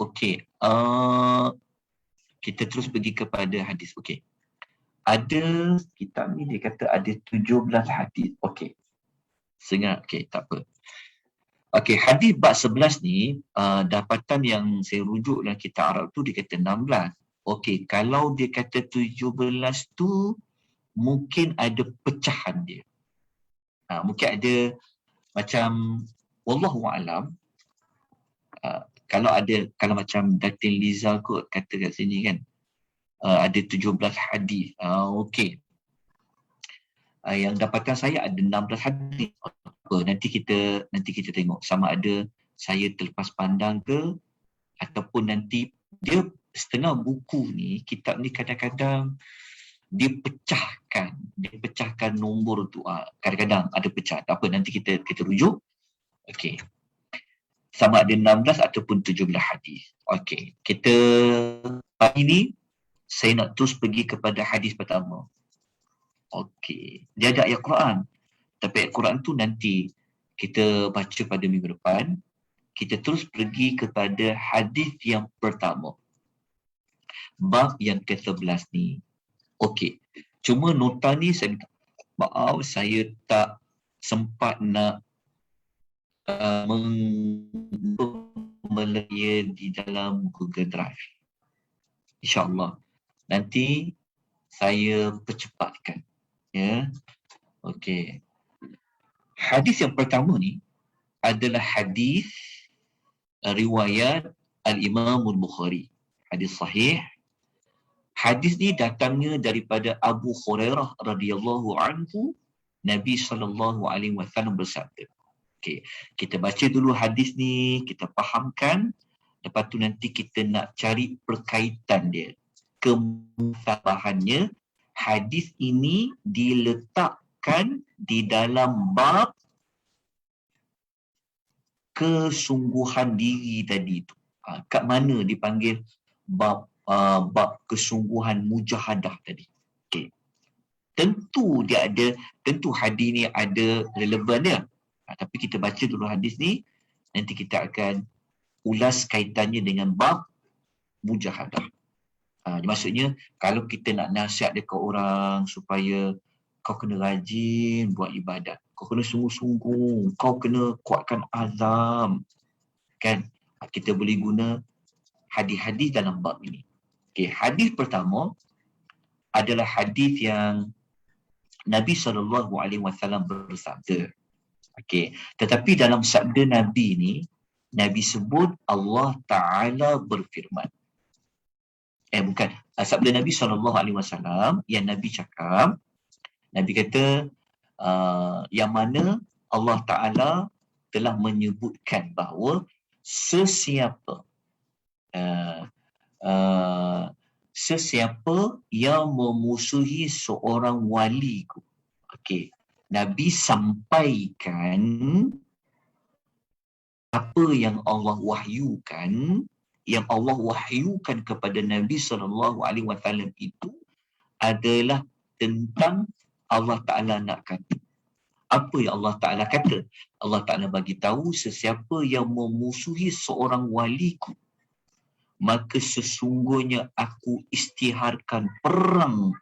Okey. Kita terus pergi kepada hadis. Okey. Ada kitab ni dia kata ada 17 hadis. Okey. Sengat. Okey, tak apa. Okey, hadis bab 11 ni, dapatan yang saya rujuk dalam kitab Arab tu dia kata 16. Okey, kalau dia kata 17 tu, mungkin ada pecahan dia. Mungkin ada macam, wallahu a'lam, kalau macam Datin Liza kot kata kat sini kan, ada 17 hadis. Okey. Yang dapatan saya ada 16 hadis. Nanti kita tengok sama ada saya terlepas pandang ke, ataupun nanti dia setengah buku ni, kitab ni kadang-kadang dia pecahkan nombor tu. Kadang-kadang ada pecah. Tak apa, nanti kita rujuk. Okey. Sama ada 16 ataupun 17 hadis. Okey. Kita pagi ni saya nak terus pergi kepada hadis pertama. Okey. Dia ada ayat Quran. Tapi ayat Quran tu nanti kita baca pada minggu depan. Kita terus pergi kepada hadis yang pertama. Bab yang ke-11 ni. Okey. Cuma nota ni saya minta maaf, saya tak sempat nak melayar di dalam Google Drive. InsyaAllah. Nanti saya percepatkan. Ya. Okey. Hadis yang pertama ni adalah hadis riwayat Al-Imam Al-Bukhari. Hadis sahih. Hadis ni datangnya daripada Abu Hurairah radhiyallahu anhu. Nabi SAW bersabda. Okey, kita baca dulu hadis ni, kita fahamkan. Lepas tu nanti kita nak cari perkaitan dia. Kemusabahannya, hadis ini diletakkan di dalam bab kesungguhan diri tadi tu. Kat mana dipanggil bab kesungguhan mujahadah tadi. Okey. Tentu hadis ni ada relevan dia. Tapi kita baca dulu hadis ni, nanti kita akan ulas kaitannya dengan bab mujahadah. Maksudnya, kalau kita nak nasihat dekat orang supaya kau kena rajin buat ibadat, kau kena sungguh-sungguh, kau kena kuatkan azam, kan? Kita boleh guna hadis-hadis dalam bab ini. Okey, hadis pertama adalah hadis yang Nabi SAW bersabda. Okey, tetapi dalam sabda Nabi ni, Nabi sebut Allah Ta'ala berfirman. Bukan. Sabda Nabi SAW yang Nabi cakap, Nabi kata, yang mana Allah Ta'ala telah menyebutkan bahawa sesiapa yang memusuhi seorang waliku. Okey. Nabi sampaikan apa yang Allah wahyukan, yang Allah wahyukan kepada Nabi SAW itu adalah tentang Allah Ta'ala nak kata. Apa yang Allah Ta'ala kata? Allah Ta'ala bagi tahu sesiapa yang memusuhi seorang waliku, maka sesungguhnya aku isytiharkan perang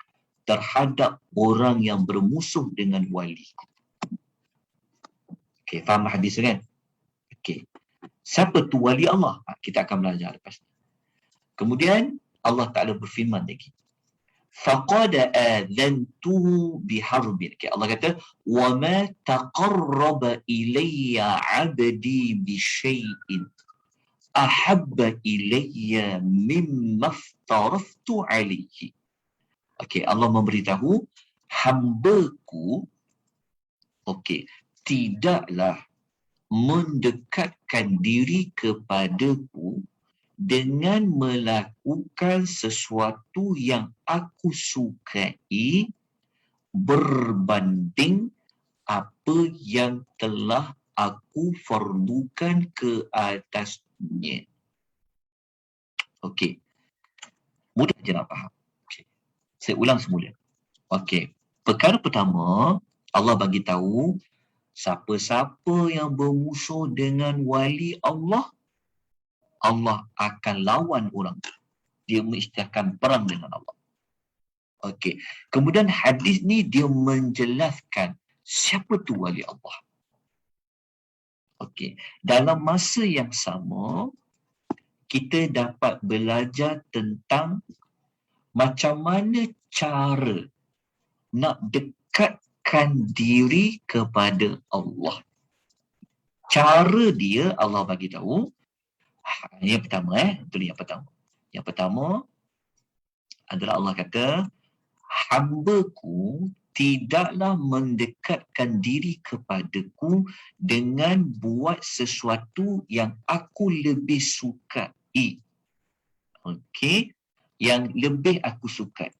terhadap orang yang bermusuh dengan waliku. Okey, faham hadis kan? Okey. Siapa tu wali Allah? Kita akan belajar lepas. Kemudian Allah Ta'ala berfirman lagi. فَقَدْ آذَنْتُهُ بِحَرْبٍ. Okay, Allah kata, وَمَا تَقَرَّبَ إِلَيَّ عَبْدِي بِشَيْءٍ أَحَبَّ إِلَيَّ مِمَّا افْتَرَضْتُ عَلَيْهِ. Okay, Allah memberitahu, hamba-Ku, okay, tidaklah mendekatkan diri kepadaku dengan melakukan sesuatu yang aku sukai berbanding apa yang telah aku fardukan ke atasnya. Okey. Mudah je nak faham. Okay. Saya ulang semula. Okey. Perkara pertama, Allah bagi tahu siapa-siapa yang bermusuh dengan wali Allah, Allah akan lawan orang tu. Dia mengisytiharkan perang dengan Allah. Okey. Kemudian hadis ni dia menjelaskan siapa tu wali Allah. Okey. Dalam masa yang sama, kita dapat belajar tentang macam mana cara nak dekatkan diri kepada Allah. Cara dia Allah bagi tahu. Yang pertama betul yang pertama. Yang pertama adalah Allah kata, hamba-Ku tidaklah mendekatkan diri kepadaku dengan buat sesuatu yang aku lebih sukai. Okey, yang lebih aku sukai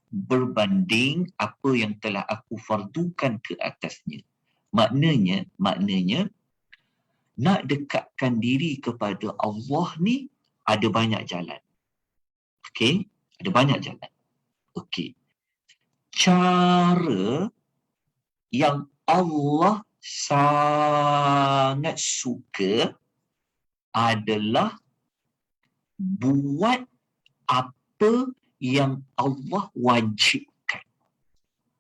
berbanding apa yang telah aku fardukan ke atasnya. Maknanya nak dekatkan diri kepada Allah ni ada banyak jalan. Okey, ada banyak jalan. Okey. Cara yang Allah sangat suka adalah buat apa yang Allah wajibkan,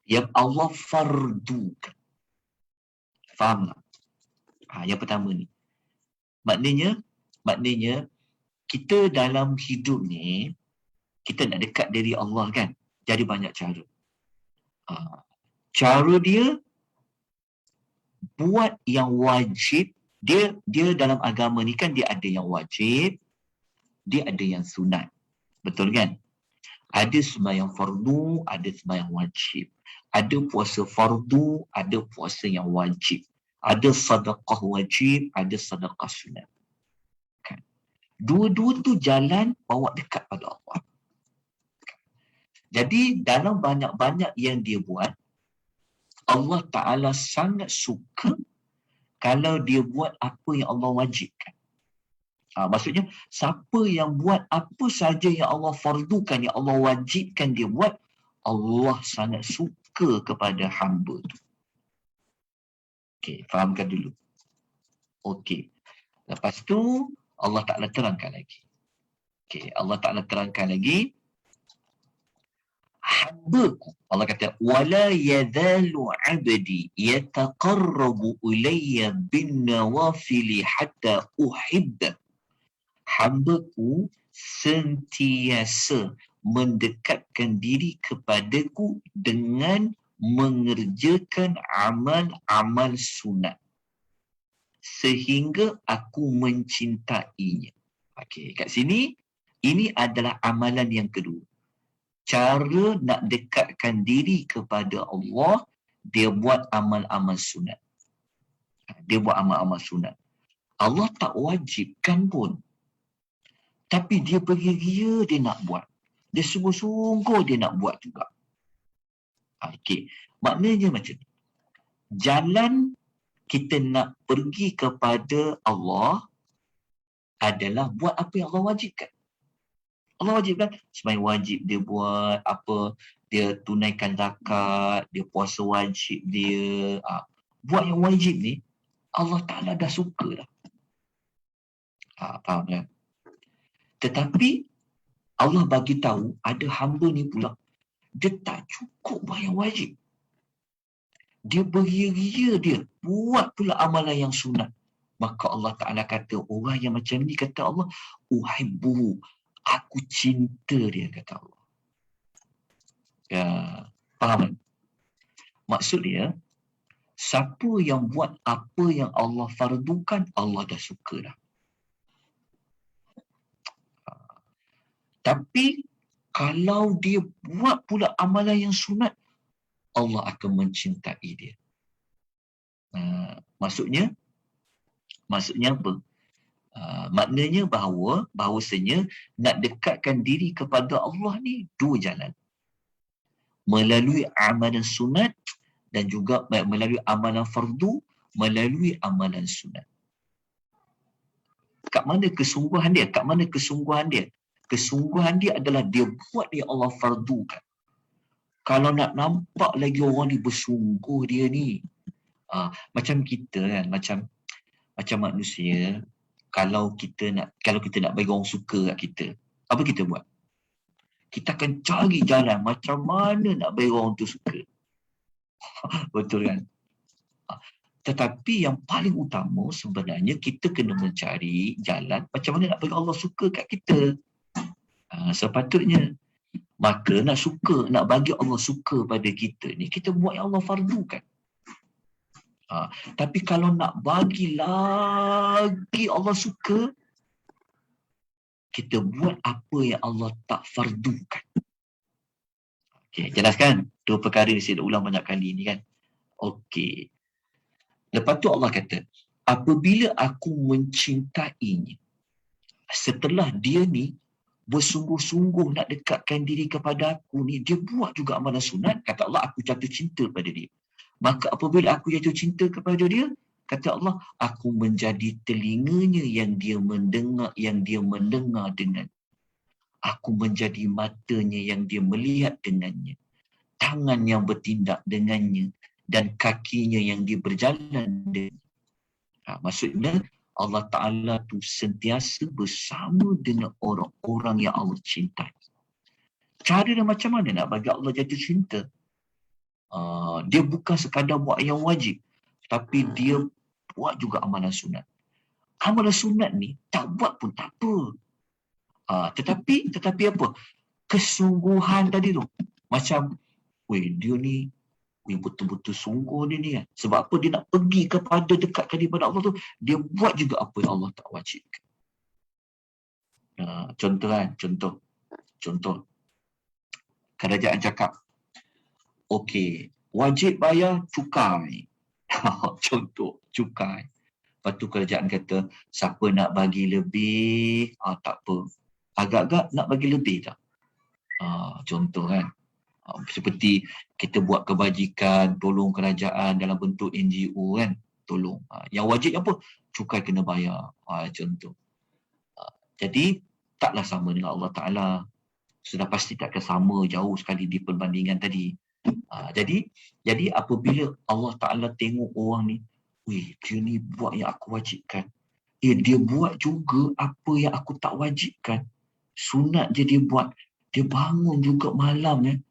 yang Allah fardukan. Faham tak? Yang pertama ni. Maknanya kita dalam hidup ni, kita nak dekat diri Allah kan, jadi banyak cara. Cara dia buat yang wajib. Dia dalam agama ni kan dia ada yang wajib, dia ada yang sunat. Betul kan? Ada sembahyang fardu, ada sembahyang wajib. Ada puasa fardu, ada puasa yang wajib. Ada sedekah wajib, ada sedekah sunat. Kan? Dua-dua tu jalan bawa dekat pada Allah. Jadi dalam banyak-banyak yang dia buat, Allah Ta'ala sangat suka kalau dia buat apa yang Allah wajibkan. Maksudnya, siapa yang buat apa saja yang Allah fardukan, yang Allah wajibkan dia buat, Allah sangat suka kepada hamba tu. Okey, fahamkan dulu. Okey. Lepas tu, Allah Ta'ala terangkan lagi. Okey, Allah Ta'ala terangkan lagi. Hamba-Ku, Allah kata, wala yadhalu 'abdi yataqarrabu ilayya bin nawafili hatta uhibba. Hamba-Ku sentiasa mendekatkan diri kepadaku dengan mengerjakan amal-amal sunat sehingga aku mencintainya. Okey, kat sini ini adalah amalan yang kedua. Cara nak dekatkan diri kepada Allah, dia buat amal-amal sunat. Dia buat amal-amal sunat. Allah tak wajibkan pun. Tapi dia pergi ria dia nak buat. Dia sungguh-sungguh dia nak buat juga. Okey. Maknanya macam ni. Jalan kita nak pergi kepada Allah adalah buat apa yang Allah wajibkan. Allah wajibkan, sembahyang wajib dia buat, apa, dia tunaikan zakat, dia puasa wajib dia. Buat yang wajib ni, Allah Ta'ala dah suka dah. Faham kan? Tetapi Allah bagi tahu ada hamba ni pula, dia tak cukup buat yang wajib. Dia beria-ria dia buat pula amalan yang sunat. Maka Allah Ta'ala kata, orang yang macam ni, kata Allah, uhibbuhu, aku cinta dia, kata Allah. Ya, faham kan? Maksud dia, siapa yang buat apa yang Allah fardukan, Allah dah suka dah. Tapi kalau dia buat pula amalan yang sunat, Allah akan mencintai dia. Maksudnya apa? Maknanya bahawasanya nak dekatkan diri kepada Allah ni dua jalan. Melalui amalan sunat dan juga melalui amalan fardu, melalui amalan sunat. Kat mana kesungguhan dia? Kesungguhan dia adalah dia buat yang Allah fardukan. Kalau nak nampak lagi orang ni bersungguh dia ni, macam kita kan, macam manusia, kalau kita nak bagi orang suka kat kita, apa kita buat? Kita akan cari jalan macam mana nak bagi orang tu suka. Betul kan? Tetapi yang paling utama sebenarnya kita kena mencari jalan macam mana nak bagi Allah suka kat kita. Sepatutnya. Maka nak bagi Allah suka pada kita ni, kita buat yang Allah fardukan. Tapi kalau nak bagi lagi Allah suka, kita buat apa yang Allah tak fardukan. Okey, jelaskan? Dua perkara ni saya dah ulang banyak kali ni kan. Okey. Lepas tu Allah kata, apabila aku mencintainya, setelah dia ni bersungguh-sungguh nak dekatkan diri kepada aku ni, dia buat juga amalan sunat, kata Allah, aku jatuh cinta pada dia. Maka apabila aku jatuh cinta kepada dia, kata Allah, aku menjadi telinganya yang dia mendengar dengan. Aku menjadi matanya yang dia melihat dengannya. Tangan yang bertindak dengannya. Dan kakinya yang dia berjalan dengannya. Maksudnya, Allah Ta'ala tu sentiasa bersama dengan orang-orang yang Allah cintai. Cara dia macam mana nak bagi Allah jatuh cinta? Dia bukan sekadar buat yang wajib, tapi dia buat juga amalan sunat. Amalan sunat ni tak buat pun tak apa. Tetapi apa? Kesungguhan tadi tu. Macam, dia ni betul-betul sungguh dia ni kan. Sebab apa? Dia nak pergi kepada dekatkan daripada Allah tu, dia buat juga apa yang Allah tak wajibkan. Contoh kan, contoh. Kerajaan cakap, okey, wajib bayar cukai. Contoh, cukai. Lepas tu kerajaan kata, siapa nak bagi lebih, tak apa. Agak-agak nak bagi lebih tak? Contoh kan. Seperti kita buat kebajikan, tolong kerajaan dalam bentuk NGO kan, tolong. Yang wajib apa? Cukai kena bayar. Contoh. Jadi, taklah sama dengan Allah Ta'ala. Sudah pasti takkan sama, jauh sekali di perbandingan tadi. Jadi apabila Allah Ta'ala tengok orang ni, dia ni buat yang aku wajibkan. Dia buat juga apa yang aku tak wajibkan. Sunat je dia buat. Dia bangun juga malam kan.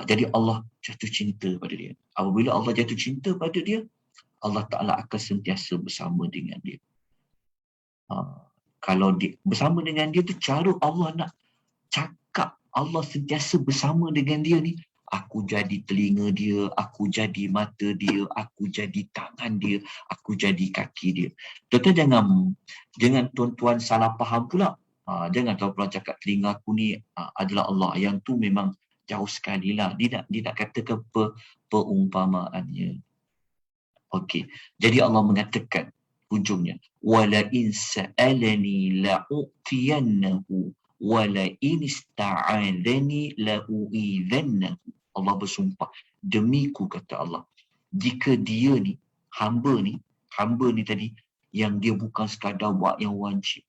Jadi Allah jatuh cinta pada dia. Apabila Allah jatuh cinta pada dia, Allah Ta'ala akan sentiasa bersama dengan dia. Kalau dia bersama dengan dia tu, cara Allah nak cakap Allah sentiasa bersama dengan dia ni, aku jadi telinga dia, aku jadi mata dia, aku jadi tangan dia, aku jadi kaki dia. Tuan-tuan jangan tuan-tuan salah faham pula. Jangan tuan-tuan cakap telinga aku ni adalah Allah. Yang tu memang jauh sekali lah. Dia nak katakan perumpamaannya. Okey. Jadi Allah mengatakan ujungnya, wala in sa'alani la'utiyannahu wala in ista'adhani la'u'idhannahu. Allah bersumpah, demiku kata Allah, jika dia ni, hamba ni tadi, yang dia bukan sekadar buat yang wajib,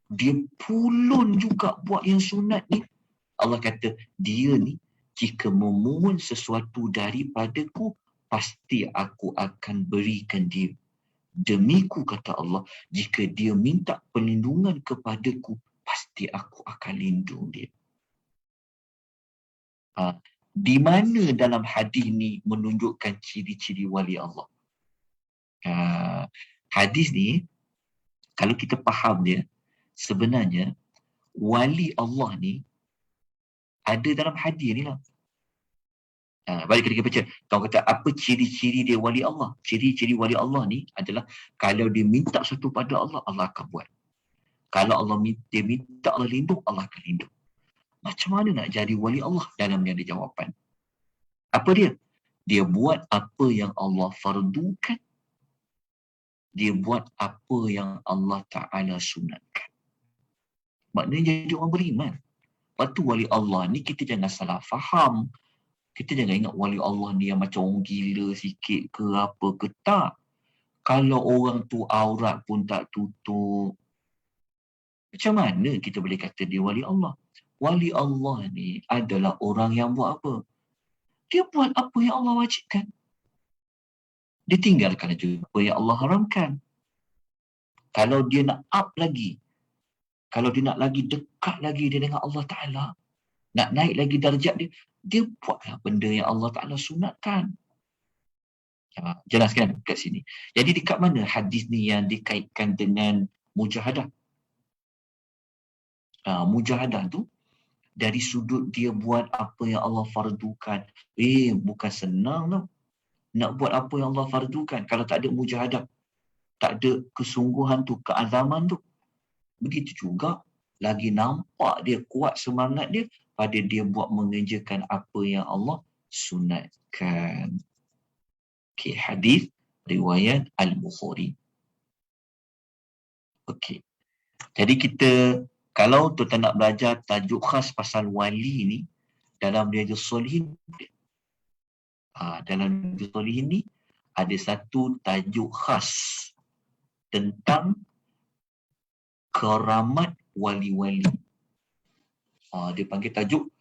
dia pulun juga buat yang sunat ni, Allah kata, dia ni jika memohon sesuatu daripadaku, pasti aku akan berikan dia. Demiku kata Allah, jika dia minta perlindungan kepadaku, pasti aku akan lindung dia. Di mana dalam hadis ni menunjukkan ciri-ciri wali Allah? Hadis ni, kalau kita faham dia, sebenarnya wali Allah ni ada dalam hadis ni lah. Balik kita baca, kau kata apa ciri-ciri dia wali Allah? Ciri-ciri wali Allah ni adalah kalau dia minta sesuatu pada Allah, Allah akan buat. Kalau dia minta Allah lindung, Allah akan lindung. Macam mana nak jadi wali Allah? Dalam ni ada jawapan. Apa dia? Dia buat apa yang Allah fardukan. Dia buat apa yang Allah Ta'ala sunatkan. Maknanya jadi orang beriman. Lepas tu wali Allah ni kita jangan salah faham. Kita jangan ingat wali Allah ni yang macam orang gila sikit ke apa ke, tak. Kalau orang tu aurat pun tak tutup, macam mana kita boleh kata dia wali Allah? Wali Allah ni adalah orang yang buat apa? Dia buat apa yang Allah wajibkan. Dia tinggalkan juga apa yang Allah haramkan. Kalau dia nak up lagi, kalau dia nak lagi dekat lagi dia dengan Allah Ta'ala, nak naik lagi darjat dia, dia buatlah benda yang Allah Ta'ala sunatkan. Jelaskan kat sini. Jadi dekat mana hadis ni yang dikaitkan dengan mujahadah? Mujahadah tu dari sudut dia buat apa yang Allah fardukan. Bukan senang tau. Nak buat apa yang Allah fardukan. Kalau tak ada mujahadah, tak ada kesungguhan tu, keazaman tu. Begitu juga, lagi nampak dia kuat semangat dia pada dia buat mengerjakan apa yang Allah sunatkan. Okey, hadis riwayat Al-Bukhari. Okey. Jadi kita, kalau tuan nak belajar tajuk khas pasal wali ni dalam Riyadhus Shalihin, dalam Riyadhus Shalihin ni ada satu tajuk khas tentang keramat wali-wali. Dia panggil tajuk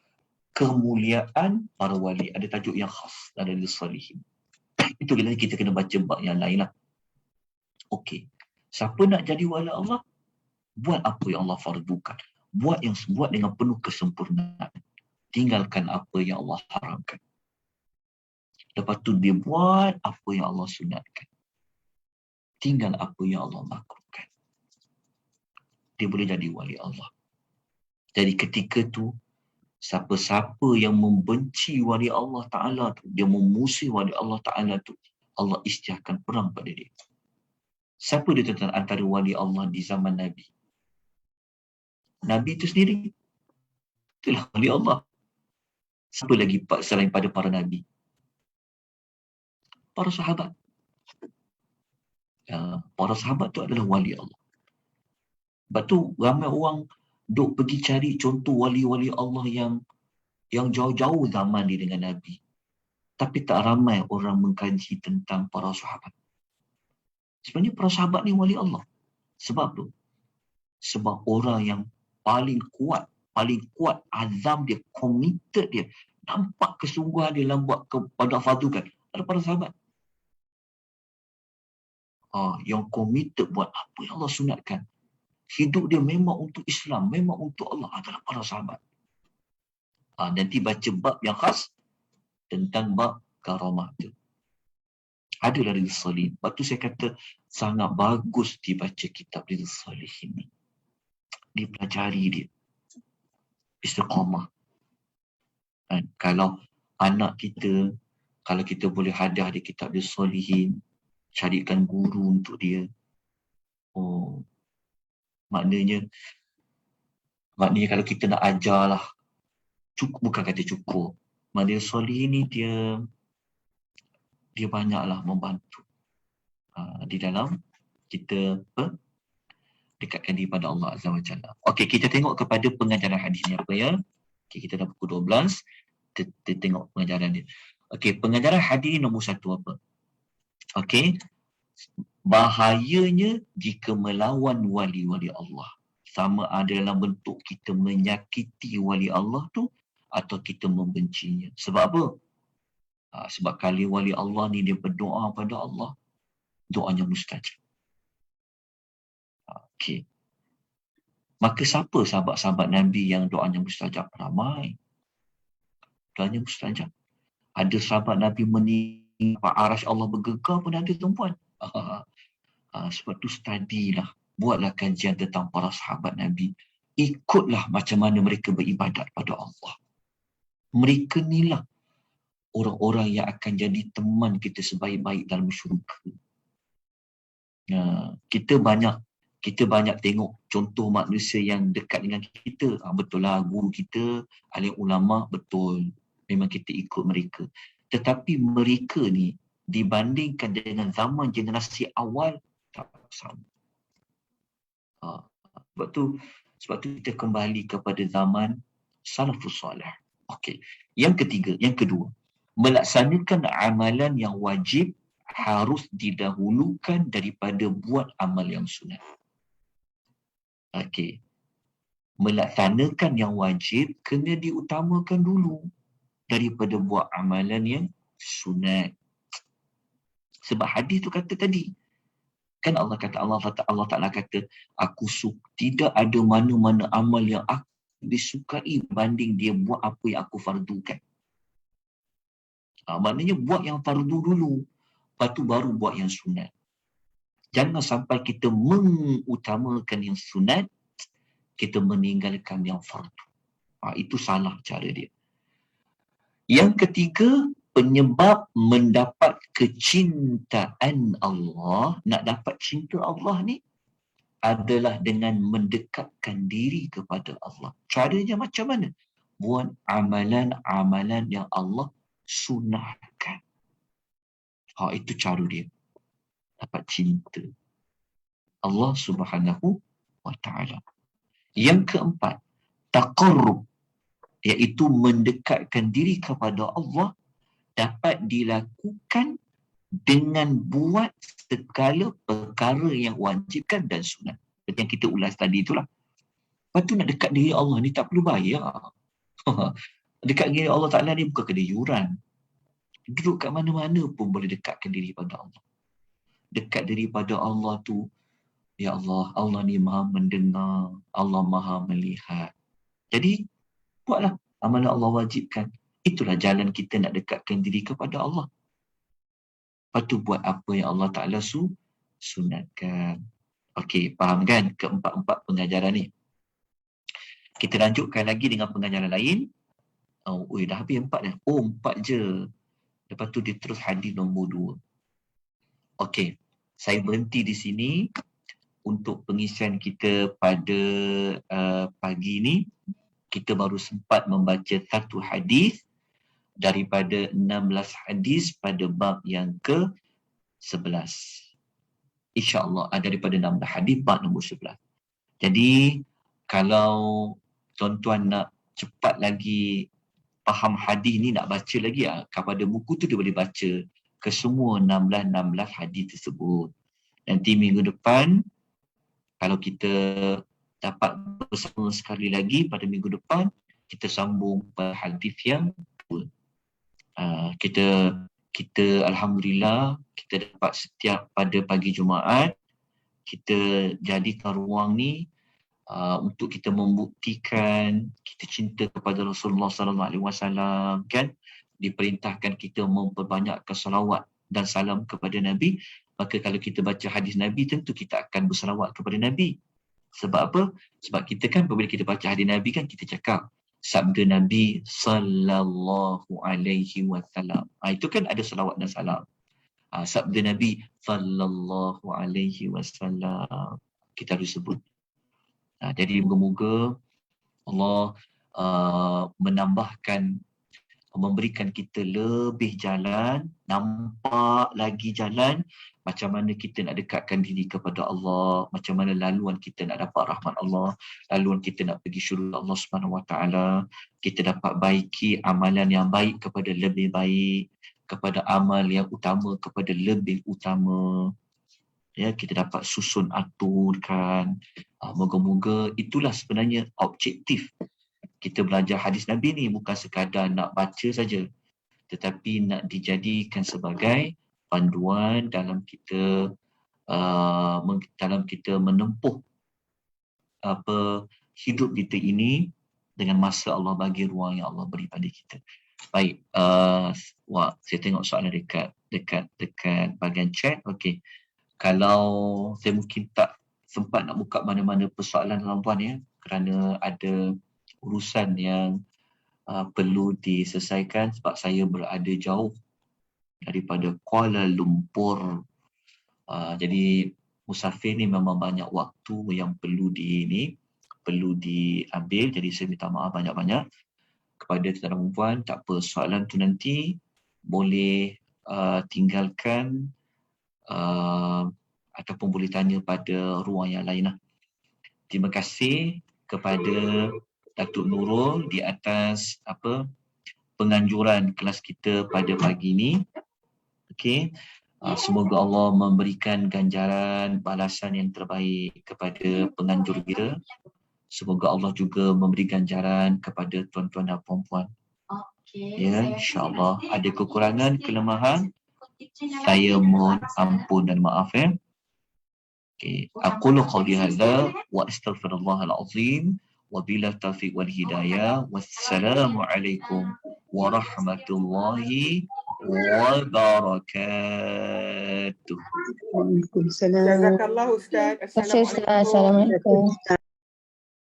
kemuliaan para wali. Ada tajuk yang khas dalam Riyadhus Shalihin. Itu kita kena baca bab yang lain lah. Okey. Siapa nak jadi wali Allah? Buat apa yang Allah fardukan. Buat dengan penuh kesempurnaan. Tinggalkan apa yang Allah haramkan. Lepas tu dia buat apa yang Allah sunatkan. Tinggal apa yang Allah makruhkan. Dia boleh jadi wali Allah. Jadi ketika tu, siapa-siapa yang membenci wali Allah Ta'ala tu, dia memusuhi wali Allah Ta'ala tu, Allah isytiharkan perang pada dia. Siapa dia tentang antara wali Allah di zaman Nabi? Nabi itu sendiri. Itulah wali Allah. Siapa lagi selain pada para Nabi? Para sahabat. Para sahabat tu adalah wali Allah. Sebab tu ramai orang duk pergi cari contoh wali-wali Allah yang jauh-jauh zaman dia dengan Nabi. Tapi tak ramai orang mengkaji tentang para sahabat. Sebenarnya para sahabat ni wali Allah. Sebab tu. Sebab orang yang paling kuat azam dia, committed dia, nampak kesungguhan dia dalam buat kepada fardukan, ada para sahabat. Yang committed buat apa yang Allah sunatkan. Hidup dia memang untuk Islam, memang untuk Allah, adalah para sahabat. Nanti baca bab yang khas tentang bab karamah tu. Ada dari Shalihin. Lepas tu saya kata sangat bagus dibaca kitab dari Shalihin ni. Dipelajari dia. Istiqamah. Kalau anak kita, kalau kita boleh hadiah di kitab dari Shalihin, carikan guru untuk dia. Maknanya kalau kita nak ajarlah, bukan kata cukup. Maknanya Shalihin ni dia banyaklah membantu di dalam kita dekatkan diri pada Allah Azza wa Jalla. Okey, kita tengok kepada pengajaran hadis ni apa ya. Okey, kita dah pukul 12. Kita tengok pengajaran dia. Okey, pengajaran hadis nombor 1 apa? Okey, bahayanya jika melawan wali-wali Allah. Sama ada dalam bentuk kita menyakiti wali Allah tu atau kita membencinya. Sebab apa? Sebab kali wali Allah ni dia berdoa pada Allah, doanya mustajab. Okey. Maka siapa sahabat-sahabat Nabi yang doanya mustajab? Ramai. Doanya mustajab. Ada sahabat Nabi meninggal, arasy Allah bergegar pun ada tuan-puan. Sebab tu studilah. Buatlah kajian tentang para sahabat Nabi. Ikutlah macam mana mereka beribadat pada Allah. Mereka ni lah orang-orang yang akan jadi teman kita sebaik-baik dalam syurga. Kita banyak tengok contoh manusia yang dekat dengan kita. Betul lah, guru kita, alim ulama, betul. Memang kita ikut mereka. Tetapi mereka ni dibandingkan dengan zaman generasi awal, tak sama. Sebab tu kita kembali kepada zaman salafus salih. Okey. Yang kedua, melaksanakan amalan yang wajib harus didahulukan daripada buat amal yang sunat. Okey. Melaksanakan yang wajib kena diutamakan dulu daripada buat amalan yang sunat. Sebab hadis tu kata tadi, kan Allah Ta'ala kata, tidak ada mana-mana amal yang aku disukai banding dia buat apa yang aku fardukan. Maknanya buat yang fardu dulu, lepas tu baru buat yang sunat. Jangan sampai kita mengutamakan yang sunat, kita meninggalkan yang fardu. Itu salah cara dia. Yang ketiga, penyebab mendapat kecintaan Allah, nak dapat cinta Allah ni adalah dengan mendekatkan diri kepada Allah. Caranya macam mana? Buat amalan-amalan yang Allah sunahkan. Itu cara dia dapat cinta Allah Subhanahu wa ta'ala. Yang keempat, taqarrub, iaitu mendekatkan diri kepada Allah dapat dilakukan dengan buat segala perkara yang wajibkan dan sunat. Seperti yang kita ulas tadi itulah. Lepas tu nak dekat diri Allah ni tak perlu bayar. Dekat diri Allah Ta'ala ni bukan kena yuran. Duduk kat mana-mana pun boleh dekatkan diri pada Allah. Dekat diri pada Allah tu, ya Allah, Allah ni maha mendengar, Allah maha melihat. Jadi, buatlah amalan Allah wajibkan. Itulah jalan kita nak dekatkan diri kepada Allah. Lepas tu buat apa yang Allah Ta'ala sunatkan. Okey, faham kan keempat-empat pengajaran ni? Kita lanjutkan lagi dengan pengajaran lain. Dah habis 4 dah. 4 je. Lepas tu dia terus hadis nombor 2. Okey, saya berhenti di sini untuk pengisian kita pada pagi ni. Kita baru sempat membaca 1 hadis daripada 16 hadis pada bab yang ke-11. InsyaAllah daripada 16 hadis bab nombor 11. Jadi kalau tuan-tuan nak cepat lagi faham hadis ni, nak baca lagi kepada buku tu dia boleh baca ke semua 16 hadis tersebut. Nanti minggu depan kalau kita dapat bersama sekali lagi pada minggu depan, kita sambung pada hadis yang kedua. Kita alhamdulillah kita dapat setiap pada pagi Jumaat kita jadikan ruang ni untuk kita membuktikan kita cinta kepada Rasulullah sallallahu alaihi wasallam, kan? Diperintahkan kita memperbanyakkan salawat dan salam kepada Nabi. Maka kalau kita baca hadis Nabi, tentu kita akan bersalawat kepada Nabi. Sebab apa? Sebab kita kan apabila kita baca hadis Nabi kan kita cakap sabda Nabi sallallahu alaihi wasallam. Itu kan ada salawat dan salam. Sabda Nabi sallallahu alaihi wasallam kita harus sebut. Jadi moga-moga Allah menambahkan, memberikan kita lebih jalan, nampak lagi jalan macam mana kita nak dekatkan diri kepada Allah, macam mana laluan kita nak dapat rahmat Allah, laluan kita nak pergi syurga Allah Subhanahu Wa Taala, kita dapat baiki amalan yang baik kepada lebih baik, kepada amal yang utama kepada lebih utama. Ya, kita dapat susun aturkan. Moga-moga itulah sebenarnya objektif kita belajar hadis Nabi ni, bukan sekadar nak baca saja, tetapi nak dijadikan sebagai panduan dalam kita menempuh hidup kita ini dengan masa Allah bagi, ruang yang Allah beri pada kita. Baik, saya tengok soalan dekat bahagian chat. Okey. Kalau saya mungkin tak sempat nak buka mana-mana persoalan tuan-tuan ya, kerana ada urusan yang perlu diselesaikan sebab saya berada jauh daripada Kuala Lumpur. Jadi musafir ni memang banyak waktu yang perlu diambil. Jadi saya minta maaf banyak-banyak kepada tuan-tuan dan puan. Tak apa, soalan tu nanti boleh tinggalkan ataupun boleh tanya pada ruang yang lain lah. Terima kasih kepada Datuk Nurul di atas penganjuran kelas kita pada pagi ini. Okey. Semoga Allah memberikan ganjaran balasan yang terbaik kepada penganjur kita. Semoga Allah juga memberi ganjaran kepada tuan-tuan dan puan-puan. Ya, insya-Allah. Ada kekurangan, kelemahan, saya mohon ampun dan maaf ya. Okey. Aqulu qawli hadza wa astaghfirullahal azim. Wabillahi taufiq wal hidayah. Wassalamualaikum warahmatullahi wabarakatuh. Waalaikumsalam. Jazakallah Ustaz. Terima kasih Ustaz. Assalamualaikum.